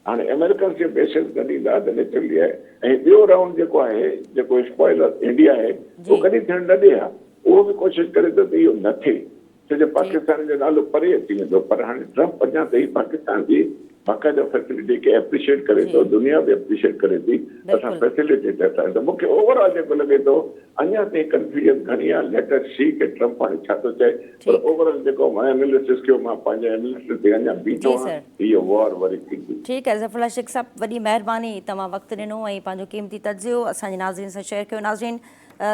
हाणे अमेरिकन्स खे बेसिस न ॾींदा त नेचुरली आहे ऐं ॿियो राउंड जेको आहे जेको स्पॉइलर इंडिया आहे उहो कॾहिं थियणु न ॾे हा उहो बि कोशिशि करे थो त इहो न थिए छो जो पाकिस्तान जो नालो परे अची वेंदो पर हाणे ट्रम्प अञा ताईं पाकिस्तान जी बाक़ाइदा फैसिलिटी खे एप्रिशिएट करे थो दुनिया बि एप्रिशिएट करे थी असां फैसिलिटेटर आहियूं त मूंखे ओवरऑल जेको लॻे थो अञा ताईं कंफ्यूजन घणी आहे लेट अस सी के ट्रम्प हाणे छा थो चए पर ओवरऑल जेको मां एनालिसिस कयो मां पंहिंजे एनालिसिस ते अञा बीठो आहियां इहो वॉर वरी थींदी ठीकु आहे ज़फ़रुल्लाह शेख साहब वॾी महिरबानी तव्हां वक़्तु ॾिनो ऐं पंहिंजो क़ीमती तजियो असांजे नाज़रीन सां शेयर कयो नाज़रीन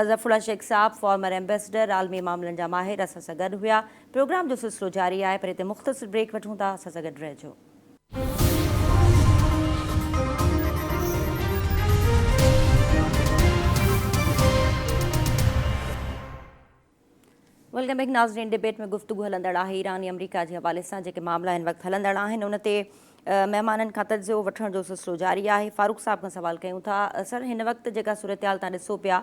ज़फ़रुल्लाह शेख साहब फॉर्मर एम्बेसडर आलमी मामलनि जा माहिर असां सां गॾु हुआ प्रोग्राम जो सिलसिलो जारी आहे पर हिते मुख़्तसिर ब्रेक वठूं था असां सां गॾु रहिजो वेलकम बैक नाज़रीन डिबेट में गुफ्तगू हलंदड़ आहे ईरान ऐं अमरीका जे हवाले सां जेके मामला हिन वक़्तु हलंदड़ आहिनि उन ते महिमाननि खां तजियो वठण जो सिलसिलो जारी आहे फारूक साहब खां सवाल कयूं था सर हिन वक़्तु जेका सूरत हाल तव्हां ॾिसो पिया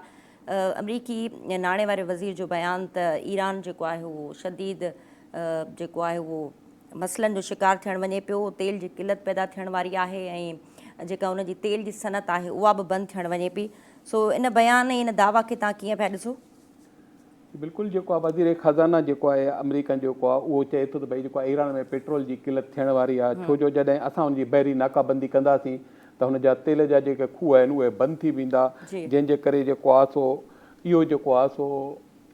अमरीकी नाणे वारे वज़ीर जो बयानु त ईरान जेको आहे उहो शदीद जेको आहे उहो मसइलनि जो शिकार थियणु वञे पियो तेल जी किल्लत पैदा थियण वारी आहे ऐं जेका उनजी तेल जी सनत आहे उहा बि बंदि थियणु वञे पई सो इन बयान ऐं इन दावा खे तव्हां कीअं पिया ॾिसो बिल्कुलु जेको आहे वज़ीर ख़ज़ाना जेको आहे अमेरिकन जेको आहे उहो चए थो त भई जेको आहे ईरान में पेट्रोल जी किल्लत थियण वारी आहे, छो जो जॾहिं असां हुनजी बहिरी नाकाबंदी कंदासीं त हुनजा तेल जा जेके खूह आहिनि उहे बंदि थी वेंदा, जंहिंजे करे जेको आहे सो इहो जेको आहे सो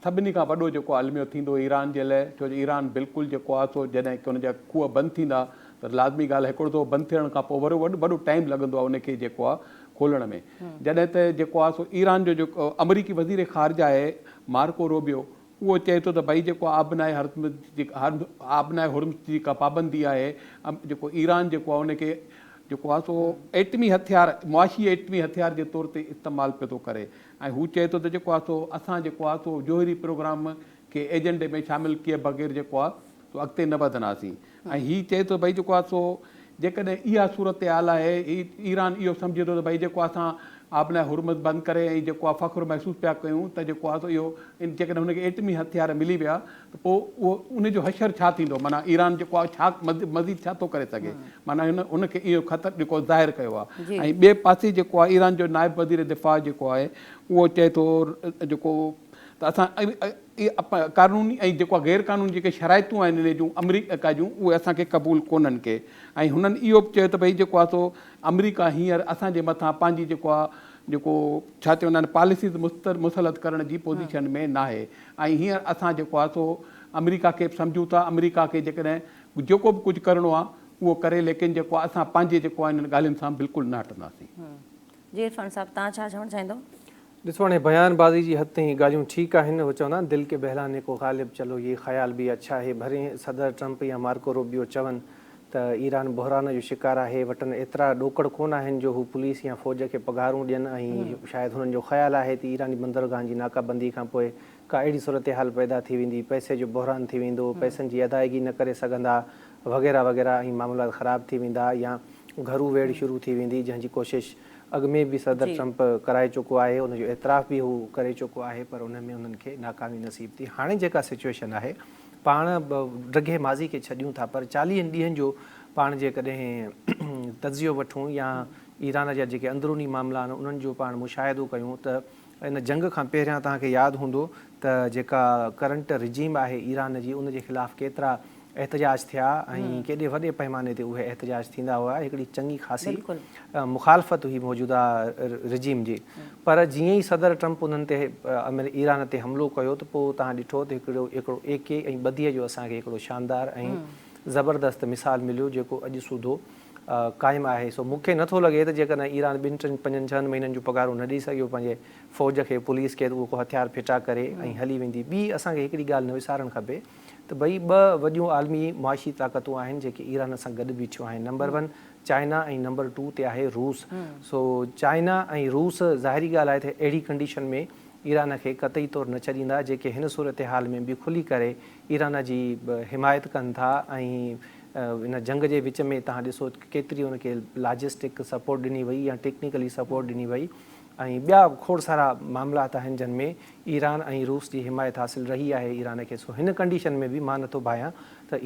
सभिनी खां वॾो जेको अलमियो थींदो ईरान जे लाइ, छो जो ईरान बिल्कुलु जेको आहे सो जॾहिं की हुनजा खूह बंदि थींदा त लाज़मी ॻाल्हि हिकिड़ो दफ़ो बंदि थियण खां पोइ वॾो टाइम लॻंदो आहे उनखे जेको आहे खोलण में। जॾहिं त जेको आहे सो ईरान जो जेको अमरीकी वज़ीर ख़ारजा आहे मार्को रूबियो, उहो चए थो त भई जेको आबनाए हुर्मुज़ जी का पाबंदी आहे, जेको ईरान जेको आहे उनखे जेको आहे सो एटमी हथियार मुआशी एटमी हथियार जे तौर ते इस्तेमालु पियो थो करे। ऐं हू चए थो त जेको आहे सो असां जेको आहे सो जोहरी प्रोग्राम खे एजेंडे में शामिलु किए बग़ैर जेको आहे सो अॻिते न वधंदासीं। ऐं हीअ चए थो भई जेको आहे सो जेकॾहिं इहा सूरत हाल आहे, ईरान इहो सम्झे थो त भई जेको असां आबनाए हुर्मुज़ बंदि करे ऐं जेको आहे फ़ख़्रु महसूसु पिया कयूं त जेको आहे सो इहो जेकॾहिं हुनखे एटमी हथियार मिली विया त पोइ उहो उनजो हशर छा थींदो, माना ईरान जेको आहे छा मज़ीद छा थो करे सघे, माना उनखे इहो ख़तरु जेको ज़ाहिर कयो आहे। ऐं ॿिए पासे जेको आहे ईरान जो नाइब वज़ीर दिफ़ा जेको आहे उहो चए थो जेको त असां कानूनी ऐं जेको आहे गैर कानूनी जेके शराइतूं आहिनि इन जूं अमरीका जूं उहे असांखे क़बूल कोन्हनि के। ऐं हुननि इहो बि चयो त भई जेको आहे सो अमरीका हींअर असांजे मथां पंहिंजी जेको आहे जेको छा चवंदा आहिनि पॉलिसीज़ मुसलत करण जी पोज़ीशन में न आहे। ऐं हींअर असां जेको आहे सो अमरीका खे बि सम्झूं था, अमरीका खे जेकॾहिं जेको बि कुझु करिणो आहे उहो करे, लेकिन जेको आहे असां पंहिंजे जेको आहे इन्हनि ॻाल्हियुनि सां बिल्कुलु न हटंदासीं। जी इरफान साहब, तव्हां छा चवणु चाहींदो? ॾिसो हाणे बयानबाज़ी जी हद ताईं ॻाल्हियूं ठीकु आहिनि, उहो चवंदा आहिनि दिलि के बहलाने को ग़ालिब, चलो ये ख़्याल बि अच्छा है। भरे सदर ट्रंप या मार्को रूबियो चवनि त ईरान बहरान जो शिकार आहे, वटनि एतिरा ॾोकड़ कोन आहिनि जो हू पुलिस या फ़ौज खे पघारूं ॾियनि, ऐं शायदि हुननि जो ख़्यालु आहे त ईरानी बंदरगाहनि जी नाकाबंदी खां पोइ का अहिड़ी सूरत हाल पैदा थी वेंदी, पैसे जो बहरान थी वेंदो, पैसनि जी अदायगी न करे सघंदा वग़ैरह वग़ैरह, ऐं मामला ख़राब थी वेंदा या घरू वेड़ शुरू थी वेंदी, जंहिंजी कोशिशि अॻु में बि सदर ट्रंप कराए चुको आहे, उनजो एतिराफ़ बि हू करे चुको आहे, पर उन में उन्हनि खे नाकामी नसीब थी। हाणे जेका सिचुएशन आहे पाण ड्रगे माज़ी खे छॾियूं था, पर 40 ॾींहंनि जो पाण जेकॾहिं तज़ियो वठूं या ईरान जा जेके अंदरूनी मामला आहिनि उन्हनि जो पाण मुशाहिदो कयूं त इन जंग खां पहिरियां तव्हांखे यादि हूंदो त जेका करंट रिजीम आहे ईरान जी, उनजे ख़िलाफ़ु केतिरा एहतजाज थिया ऐं केॾे वॾे पैमाने ते उहे एहतजाज थींदा हुआ। हिकिड़ी चङी ख़ासी मुखालफ़त हुई मौजूदा रिजीम जी, पर जीअं ई सदर ट्रंप उन्हनि ते ईरान ते हमिलो कयो त पोइ तव्हां ॾिठो त हिकिड़ो एके ऐं बदीअ जो असांखे हिकिड़ो शानदार ऐं ज़बरदस्त मिसाल मिलियो जेको अॼु सूधो क़ाइमु आहे। सो मूंखे नथो लॻे त जेकॾहिं ईरान 2-3-5-6 महीननि जूं पघारूं न ॾेई सघियो पंहिंजे फ़ौज खे, पुलिस खे, त उहो को हथियार फिटा करे ऐं हली वेंदी। ॿी असांखे हिकिड़ी ॻाल्हि न विसारणु खपे त भई ॿ वॾियूं आलमी मुआशी ताक़तूं आहिनि जेके ईरान सां गॾु बीठियूं आहिनि। नंबर 1 चाइना ऐं नंबर 2 ते आहे रूस। सो चाइना ऐं रूस ज़ाहिरी ॻाल्हि आहे त अहिड़ी कंडीशन में ईरान खे क़तई तौरु न छॾींदा जेके हिन सूरत हाल में बि खुली करे ईरान जी हिमायत कनि था। ऐं इन जंग जे विच में तव्हां ॾिसो केतिरी हुनखे लॉजिस्टिक सपोर्ट ॾिनी वई या टेक्निकली सपोर्ट ॾिनी वई, ऐं ॿिया खोड़ सारा मामलात आहिनि जिन में ईरान ऐं रूस जी हिमायत हासिलु रही आहे ईरान खे। सो हिन कंडीशन में बि मां नथो भायां त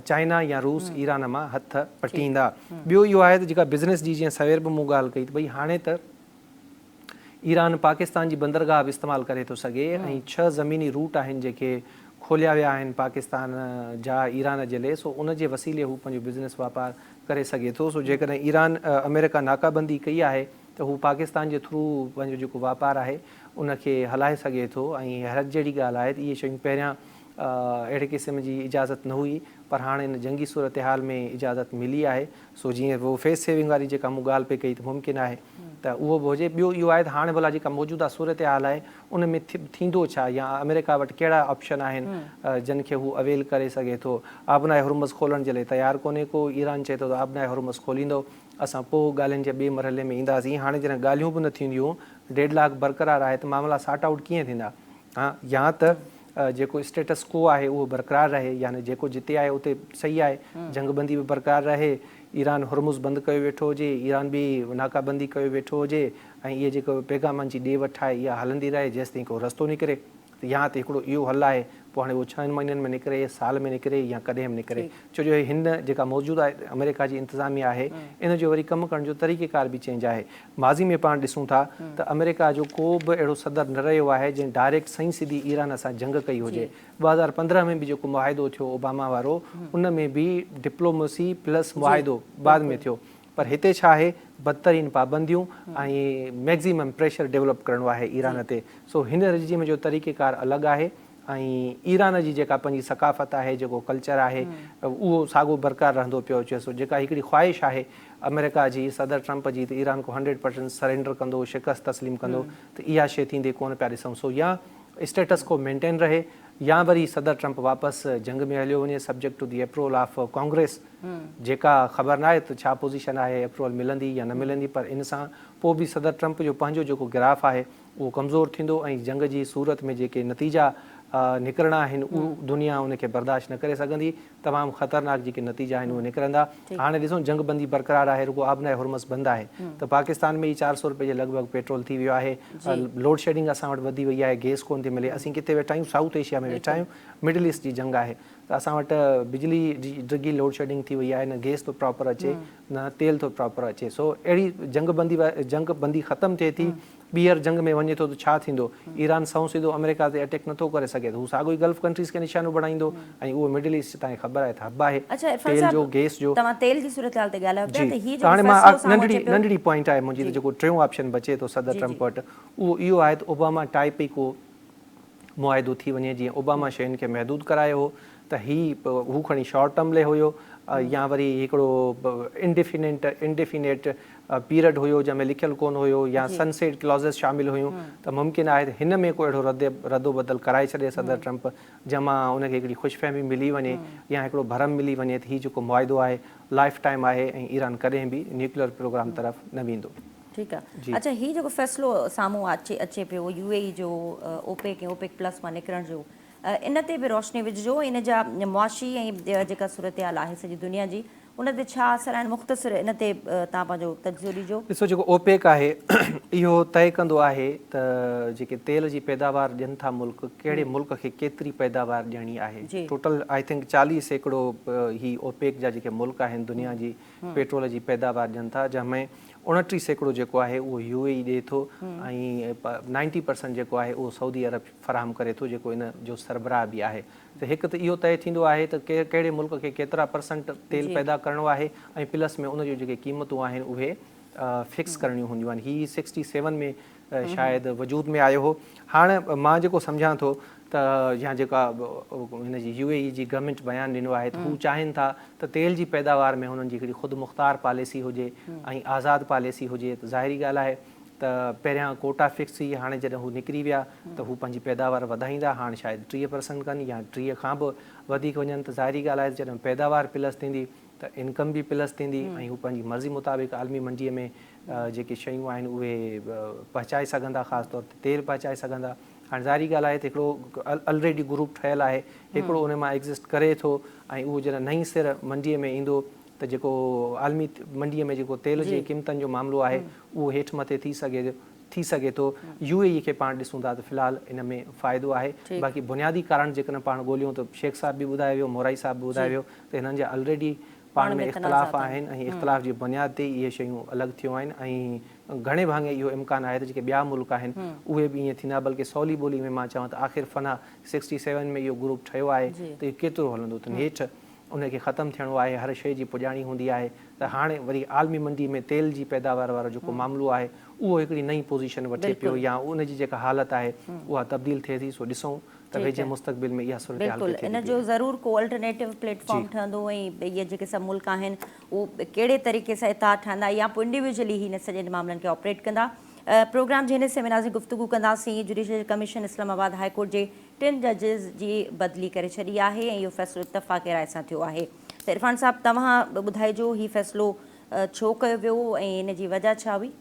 चाइना या रूस ईरान मां हथ पटींदा। ॿियो इहो आहे त जेका बिज़नेस जी जीअं सवेर बि मूं ॻाल्हि कई त भई हाणे त ईरान पाकिस्तान जी बंदरगाह बि इस्तेमालु करे थो सघे ऐं 6 ज़मीनी रूट आहिनि जेके खोलिया विया आहिनि पाकिस्तान जा ईरान जे लाइ। सो उनजे वसीले हू पंहिंजो बिज़नेस वापारु करे सघे थो। सो जेकॾहिं ईरान अमेरिका नाकाबंदी कई आहे त हू पाकिस्तान जे थ्रू पंहिंजो जेको वापारु आहे उनखे हलाए सघे थो। ऐं हैरत जहिड़ी ॻाल्हि आहे त इहे शयूं पहिरियां अहिड़े क़िस्म जी इजाज़त न हुई, पर हाणे हिन जंगी सूरत हाल में इजाज़त मिली आहे। सो जीअं वो फेस सेविंग वारी जेका मूं ॻाल्हि पे कई त मुमकिन आहे त उहो बि हुजे। ॿियो इहो आहे त हाणे भला जेका मौजूदा सूरत हाल आहे उन में थींदो छा, या अमेरिका वटि कहिड़ा ऑप्शन आहिनि जिन खे हू अवेल करे सघे थो। आबनाए हुर्मुज़ खोलण जे लाइ तयारु कोन्हे को, ईरान चए थो त आबनाए हुर्मुज़ खोलींदो, असां पोइ ॻाल्हियुनि जे ॿिए मरहले में ईंदासीं। हाणे जॾहिं ॻाल्हियूं बि न थींदियूं, डेडलॉक बरक़रार आहे त मामला सॉर्ट आउट कीअं थींदा? या त जेको स्टेटस को आहे उहो बरक़रार रहे, यानी जेको जिते आहे उते सही आहे, जंगबंदी बि बरक़रार रहे, ईरान हुर्मुज़ बंदि कयो वेठो हुजे, ईरान बि नाकाबंदी कयो वेठो हुजे, ऐं इहे जेको पैगामनि जी ॾे वठि आहे इहा हलंदी रहे जेसिताईं को रस्तो निकिरे। या त हिकिड़ो इहो हल आहे पोइ हाणे उहो 6 महीननि में निकिरे, साल में निकिरे या कॾहिं बि निकिरे, छो जो हिन जेका मौजूदु आहे अमेरिका जी इंतिज़ामिया आहे इन जो वरी कमु करण जो तरीक़ेकार बि चेंज आहे। माज़ी में पाण ॾिसूं था त अमेरिका जो को बि अहिड़ो सदर न रहियो आहे जंहिं डायरेक्ट सही सिधी ईरान सां जंग कई हुजे। 2015 में बि जेको मुआहिदो थियो ओबामा वारो, उन में बि डिप्लोमेसी प्लस मुआहिदो बाद में थियो, पर हिते छा आहे बदतरीन पाबंदियूं ऐं मैक्सिमम प्रेशर डेवलप करिणो आहे ईरान ते। सो हिन रजीम जो तरीक़ेकार अलॻि आहे ऐं ईरान जी जेका पंहिंजी सकाफ़त आहे, जेको कल्चर आहे, उहो साॻियो बरक़रार रहंदो पियो अचे। सो जेका हिकिड़ी ख़्वाहिश आहे अमेरिका जी सदर ट्रंप जी त ईरान को 100% सरेंडर कंदो, शिकस्त तस्लीम कंदो, त इहा शइ थींदे कोन पिया ॾिसूं। सो या स्टेटस को मेंटेन रहे या वरी सदर ट्रंप वापसि जंग में हलियो वञे subject to the approval of Congress, जेका ख़बर न आहे त छा पोज़ीशन आहे, अप्रूवल मिलंदी या न मिलंदी, पर इन सां पोइ बि सदर ट्रंप जो पंहिंजो जेको गिराफ़ आहे उहो कमज़ोर थींदो ऐं जंग जी सूरत में जेके नतीजा निकिरणा आहिनि उहो दुनिया उनखे बर्दाश्त न करे सघंदी। तमामु ख़तरनाक जेके नतीजा आहिनि उहे निकिरंदा। हाणे ॾिसूं जंग बंदी बरक़रार आहे, रुगो आबनाए हुरमस बंदि आहे, त पाकिस्तान में ई 400 रुपए जे लॻभॻि पेट्रोल थी वियो आहे। लोड शेडिंग असां वटि वधी वई आहे, गैस कोन थी मिले। असीं किथे वेठा आहियूं, साउथ एशिया में वेठा आहियूं, मिडल ईस्ट जी जंग आहे, त असां वटि बिजली जी डिघी लोड शेडिंग थी वई आहे, न गैस थो प्रॉपर अचे न तेल थो प्रॉपर अचे। सो अहिड़ी जंग बंदी ख़तमु थिए थी, ॿीहर जंग में वञे थो त छा थींदो? ईरान सऊं सिधो अमेरिका ते अटैक नथो करे सघे त हू साॻियो ई गल्फ कंट्रीज़ खे निशानो बणाईंदो ऐं उहो मिडल ईस्ट तव्हांखे ख़बर आहे त हब आहे तेल जो, गैस जो। तव्हां तेल जी सूरत-हाल ते ॻाल्हायो पिया त ही त हाणे मां नंढड़ी पॉइंट आहे मुंहिंजी, त जेको टियों ऑप्शन बचे थो सदर ट्रंप वटि, उहो इहो आहे त ओबामा टाइप ई को मुआहिदो थी वञे। जीअं ओबामा शयुनि खे महदूद करायो हो त हू खणी शॉर्ट टर्म लाइ हुयो, या वरी हिकिड़ो इंडेफिनेट पीरियड हुयो जंहिंमें लिखियलु कोन हुयो, या सनसेट क्लॉज़ेस शामिल हुयूं, त मुमकिन आहे त हिन में को अहिड़ो रदो बदल कराए छॾे सदर ट्रंप, जंहिंमां उनखे हिकिड़ी ख़ुशफ़हमी मिली वञे या हिकिड़ो भरम मिली वञे त हीउ जेको मुआहिदो आहे लाइफ टाइम आहे ऐं ईरान कॾहिं बि न्यूक्लियर प्रोग्राम तरफ़ न वेंदो। ठीकु आहे। अच्छा, हीउ जेको फ़ैसिलो साम्हूं अचे पियो यूएई जो ओपेक ऐं ओपेक प्लस मां निकिरण जो, इन ते बि रोशनी विझिजो, इन जा मुआशी ऐं जेका सूरत हाल आहे सॼी दुनिया जी, उन ते छा असर आहिनि, मुख़्तसिर इन ते तव्हां पंहिंजो तजुज़ो ॾिजो। ॾिसो, जेको ओपेक आहे इहो तय कंदो आहे त जेके तेल जी पैदावार ॾियनि था मुल्क, कहिड़े मुल्क खे केतिरी पैदावार ॾियणी आहे। टोटल आई थिंक 40% ही ओपेक जा जेके मुल्क आहिनि दुनिया जी पेट्रोल जी पैदावार ॾियनि था, जंहिंमें 29% जेको आहे उहो यूएई ॾिए थो ऐं 90% जेको आहे उहो सऊदी अरब फ़राहम करे थो, जेको इन जो सरबराह बि आहे। त हिकु त इहो तय थींदो आहे त कहिड़े मुल्क खे केतिरा % तेल पैदा करिणो आहे ऐं प्लस में उन जूं जेके क़ीमतूं आहिनि उहे फिक्स करणियूं हूंदियूं आहिनि। हीअ 67 में शायदि वजूद में आयो हो। हाणे मां जेको सम्झां थो त या जेका हिन जी यूएई जी गवर्नमेंट बयानु ॾिनो आहे त हू चाहिनि था त तेल जी पैदावार में हुननि जी हिकिड़ी ख़ुदि मुख़्तार पॉलिसी हुजे ऐं आज़ादु पॉलिसी हुजे। त ज़ाहिरी ॻाल्हि आहे त पहिरियां कोटा फिक्स थी, हाणे जॾहिं हू निकिरी विया त हू पंहिंजी पैदावार वधाईंदा, हाणे शायदि 30% कनि या 30 खां बि वधीक वञनि। त ज़ाहिरी ॻाल्हि आहे जॾहिं पैदावार प्लस थींदी त इनकम बि प्लस थींदी ऐं हू पंहिंजी मर्ज़ी मुताबिक़ आलमी मंडीअ में जेके शयूं आहिनि उहे पहुचाए सघंदा, ख़ासि तौर ते तेल पहुचाए सघंदा। हाणे ज़ाहिरी ॻाल्हि आहे त हिकिड़ो ऑलरेडी ग्रुप ठहियलु आहे, हिकिड़ो उन मां एग्ज़िस्ट करे थो ऐं उहो जॾहिं नई सिर मंडीअ में ईंदो त जेको आलमी मंडीअ में जेको तेल जी क़ीमतनि जो मामिलो आहे उहो हेठि मथे थी सघे थो। यूएई खे पाण ॾिसूं था त फ़िलहालु इन में फ़ाइदो आहे। बाक़ी बुनियादी कारण जेकॾहिं पाण ॻोल्हियूं त शेख साहब बि ॿुधायो वियो, मोराई साहब बि ॿुधायो वियो त हिननि जा ऑलरेडी पाण में इख़्तिलाफ़ आहिनि ऐं इख़्तिलाफ़ जी बुनियाद ते इहे शयूं अलॻि थियूं आहिनि ऐं घणे भाङे इहो इम्कानु आहे त जेके ॿिया मुल्क आहिनि उहे बि ईअं थींदा। बल्कि सवली ॿोली में मां चवां त आख़िर फना 67 में इहो ग्रुप ठहियो आहे त इहो केतिरो हलंदो, त हेठि उनखे ख़तमु थियणो आहे, हर शइ जी पुॼाणी हूंदी आहे। त हाणे वरी आलमी मंडी में तेल जी पैदावार वारो जेको मामिलो आहे उहो हिकिड़ी नई पोज़ीशन वठे पियो या उनजी जेका हालत आहे उहा तब्दील थिए थी। सो ॾिसूं त वेझे मुस्तक़बिल में इहा सूरत हाल बिल्कुलु इन जो ज़रूरु को अल्टरनेटिव प्लेटफॉर्म ठहंदो ऐं इहे जेके सभु मुल्क आहिनि उहे कहिड़े तरीक़े सां इताद ठहंदा या पोइ इंडिविजुअली हिन सॼे मामलनि खे ऑपरेट कंदा। प्रोग्राम जे हिन सेमिनार जी गुफ़्तगू कंदासीं। Judicial commission Islamabad high court जे 3 जजिस जी बदिली करे छॾी आहे ऐं इहो फ़ैसिलो इतफ़ाक़ी राय सां थियो आहे। त इरफान साहब, तव्हां ॿुधाइजो हीउ फ़ैसिलो छो कयो वियो ऐं इन जी वजह छा हुई?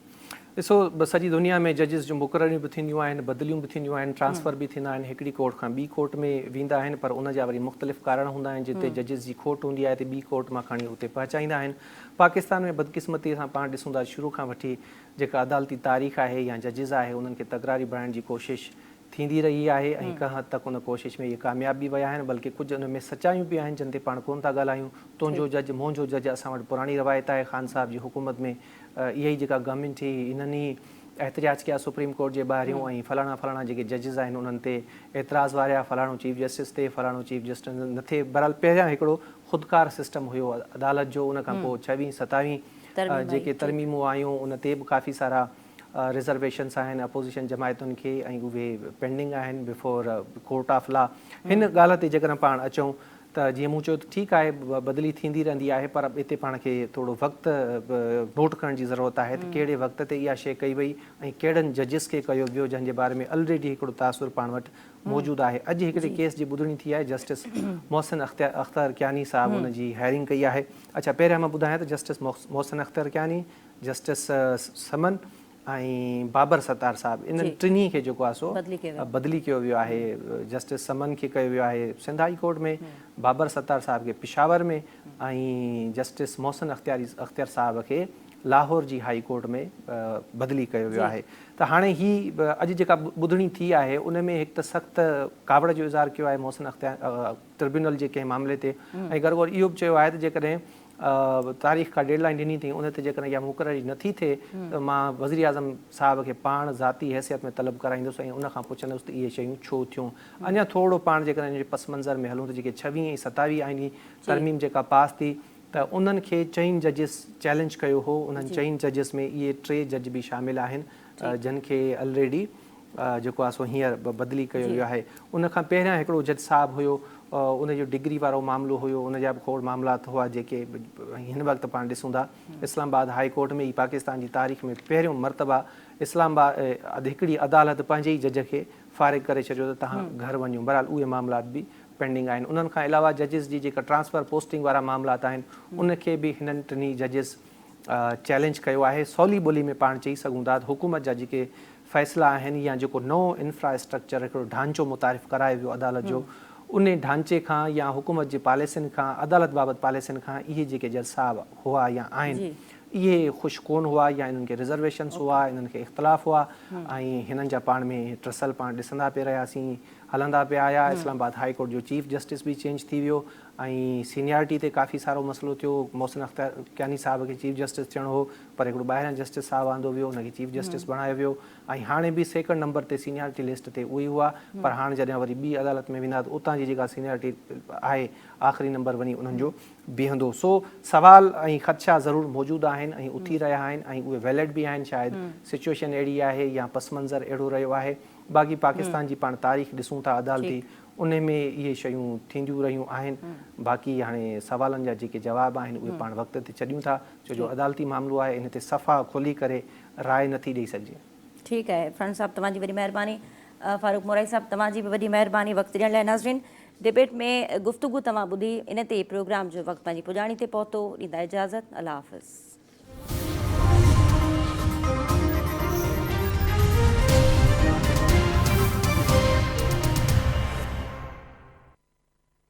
ॾिसो, सॼी दुनिया में जजिस जूं मुक़ररियूं बि थींदियूं आहिनि, बदिलियूं बि थींदियूं आहिनि, ट्रांसफ़र बि थींदा आहिनि, हिकिड़ी कोर्ट खां ॿी कोर्ट में वेंदा आहिनि, पर उन जा वरी मुख़्तलिफ़ कारण हूंदा आहिनि। जिते जजिस जी खोट हूंदी आहे त ॿी कोर्ट मां खणी उते पहुचाईंदा आहिनि। पाकिस्तान में बदकिस्मतीअ सां पाण ॾिसूं था शुरू खां वठी जेका अदालती तारीख़ आहे या जजिस आहे उन्हनि खे तकरारी बणाइण जी कोशिशि थींदी रही आहे ऐं कंहिं हद तक उन कोशिश में इहे कामयाब बि विया आहिनि, बल्कि कुझु उन में सचायूं बि आहिनि जिन ते पाण कोन था ॻाल्हायूं। तुंहिंजो जज मुंहिंजो जज असां वटि पुराणी रवायत आहे ख़ान साहब जी हुकूमत में। इहा ई जेका गवर्नमेंट थी इन्हनि ई एहतिजाज कया सुप्रीम कोर्ट जे ॿाहिरियों ऐं फलाणा जेके जजिस आहिनि उन्हनि ते एतिराज़ वारिया, फलाणो चीफ जस्टिस ते, फलाणो चीफ जस्टिस न थिए। बहरहाल पहिरियां हिकिड़ो ख़ुदकार सिस्टम हुयो अदालत जो, उन खां पोइ 26-27 जेके तरमीमूं आयूं उन ते बि काफ़ी सारा रिज़र्वेशन्स आहिनि अपोज़िशन जमायतुनि खे ऐं उहे पेंडिंग आहिनि बिफोर कोर्ट ऑफ लॉ। हिन ॻाल्हि ते जेकॾहिं पाण अचूं त जीअं मूं चयो त ठीकु आहे बदिली थींदी रहंदी आहे, पर हिते पाण खे थोरो वक़्तु नोट करण जी ज़रूरत आहे त कहिड़े वक़्त ते इहा शइ कई वई ऐं कहिड़नि जजिस खे कयो वियो जंहिंजे बारे में ऑलरेडी हिकिड़ो तासुर पाण वटि मौजूदु आहे। अॼु हिकिड़े केस जी ॿुधणी थी आहे, जस्टिस मोहसिन अख्तर कियानी साहब उन जी हायरिंग कई आहे। अच्छा, पहिरियां मां ॿुधायां त जस्टिस मोहसिन अख्तर कियानी, जस्टिस समन ऐं बाबर सत्तार साहब, इन्हनि टिनी खे जेको आहे सो बदिली कयो वियो आहे। जस्टिस समन खे कयो वियो आहे सिंध हाई कोर्ट में, बाबर सत्तार साहब खे पिशावर में ऐं जस्टिस मोहसिन अख्तर साहब खे लाहौर जी हाई कोर्ट में बदिली कयो वियो आहे। त हाणे ही अॼु जेका ॿुधणी थी आहे उन में हिकु त सख़्तु कावड़ जो इज़हार कयो आहे मोहसिन अख्तर ट्रिब्यूनल जे कंहिं मामले ते, ऐं गॾोगॾु इहो बि चयो आहे त जेकॾहिं तारीख़ का डेडलाइन ॾिनी अथई उन ते जेकॾहिं इहा मुक़ररी नथी थिए त मां वज़ीर आज़म साहब खे पाण ज़ाती हैसियत में तलब कराईंदुसि ऐं उनखां पुछंदुसि त इहे शयूं छो थियूं। अञा थोरो पाण जेकॾहिं इन जे पस मंज़र में हलूं त जेके 26 ऐं 27 आईनी तरमीम जेका पास थी त उन्हनि खे 4 जजिस चैलेंज कयो हो। उन्हनि 4 जजिस में इहे 3 जज बि शामिल आहिनि जिन खे ऑलरेडी जेको आहे सो हींअर बदिली कयो वियो आहे। उनखां पहिरियां हिकिड़ो जज साहब हुयो, उनजो डिग्री वारो मामिलो हुयो, उनजा बि खोड़ मामलात हुआ जेके हिन वक़्तु पाण ॾिसूं था। इस्लामाबाद हाई कोर्ट में ई पाकिस्तान जी तारीख़ में पहिरियों मरतबा इस्लामाबाद हिकिड़ी अदालत पंहिंजे ई जज खे फ़ारिग करे छॾियो त तव्हां घर वञो। बहरहाल उहे मामलात बि पेंडिंग आहिनि। उन्हनि खां अलावा जजिस जी जेका ट्रांसफ़र पोस्टिंग वारा मामलात आहिनि उनखे बि हिननि टिनी जजिस चैलेंज कयो आहे। सवली ॿोली में पाण चई सघूं था त हुकूमत जा जेके फ़ैसिला आहिनि या जेको नओं इंफ्रास्ट्रक्चर हिकिड़ो ढांचो मुतारिफ़ कराए वियो अदालत जो, उन ढांचे खां या हुकूमत जे पॉलिसियुनि खां, अदालत बाबति पॉलिसियुनि खां इहे जेके जज साहब हुआ या आहिनि इहे ख़ुशि कोन हुआ या इन्हनि खे रिज़र्वेशन्स हुआ, इन्हनि खे इख़्तिलाफ़ हुआ ऐं हिननि जा पाण में ट्रसल पाण ॾिसंदा पिया रहियासीं, हलंदा पिया आया। इस्लामाबाद हाई कोर्ट जो चीफ जस्टिस बि चेंज थी वियो ऐं सीनियरिटी ते काफ़ी सारो मसइलो थियो। मोहसिन अख्तर कियानी साहब खे चीफ जस्टिस थियणो हो, पर हिकिड़ो ॿाहिरियां जस्टिस साहब आंदो वियो, उनखे चीफ जस्टिस बणायो वियो ऐं हाणे बि 2nd नंबर ते सीनियरिटी लिस्ट ते उहे हुआ। पर हाणे जॾहिं वरी ॿी अदालत में वेंदा त उतां जी जेका सीनियरिटी आहे आख़िरी नंबर वञी उन्हनि जो बीहंदो। सो सवाल ऐं ख़दशा ज़रूरु मौजूदु आहिनि ऐं उथी रहिया आहिनि ऐं उहे वैलिड बि आहिनि। शायदि सिचुएशन अहिड़ी आहे या पस मंज़र अहिड़ो रहियो आहे। बाक़ी पाकिस्तान जी पाण तारीख़ ॾिसूं था अदालती, उन में इहे शयूं थींदियूं रहियूं आहिनि। बाक़ी हाणे सवालनि जा जेके जवाब आहिनि उहे पाण वक़्त ते छॾियूं था, छो जो अदालती मामिलो आहे, इन ते सफ़ा खुली करे राय नथी ॾेई सघिजे। ठीकु आहे फरहान साहब, तव्हांजी वॾी महिरबानी। फारूक मोराई साहब, तव्हांजी बि वॾी महिरबानी वक़्तु ॾियण लाइ। नाज़रीन, डिबेट में गुफ़्तगू तव्हां ॿुधी, इन ते प्रोग्राम जो वक़्तु पंहिंजी पुॼाणी ते पहुतो। ॾींदा इजाज़त, अल्लाह हाफ़िज़।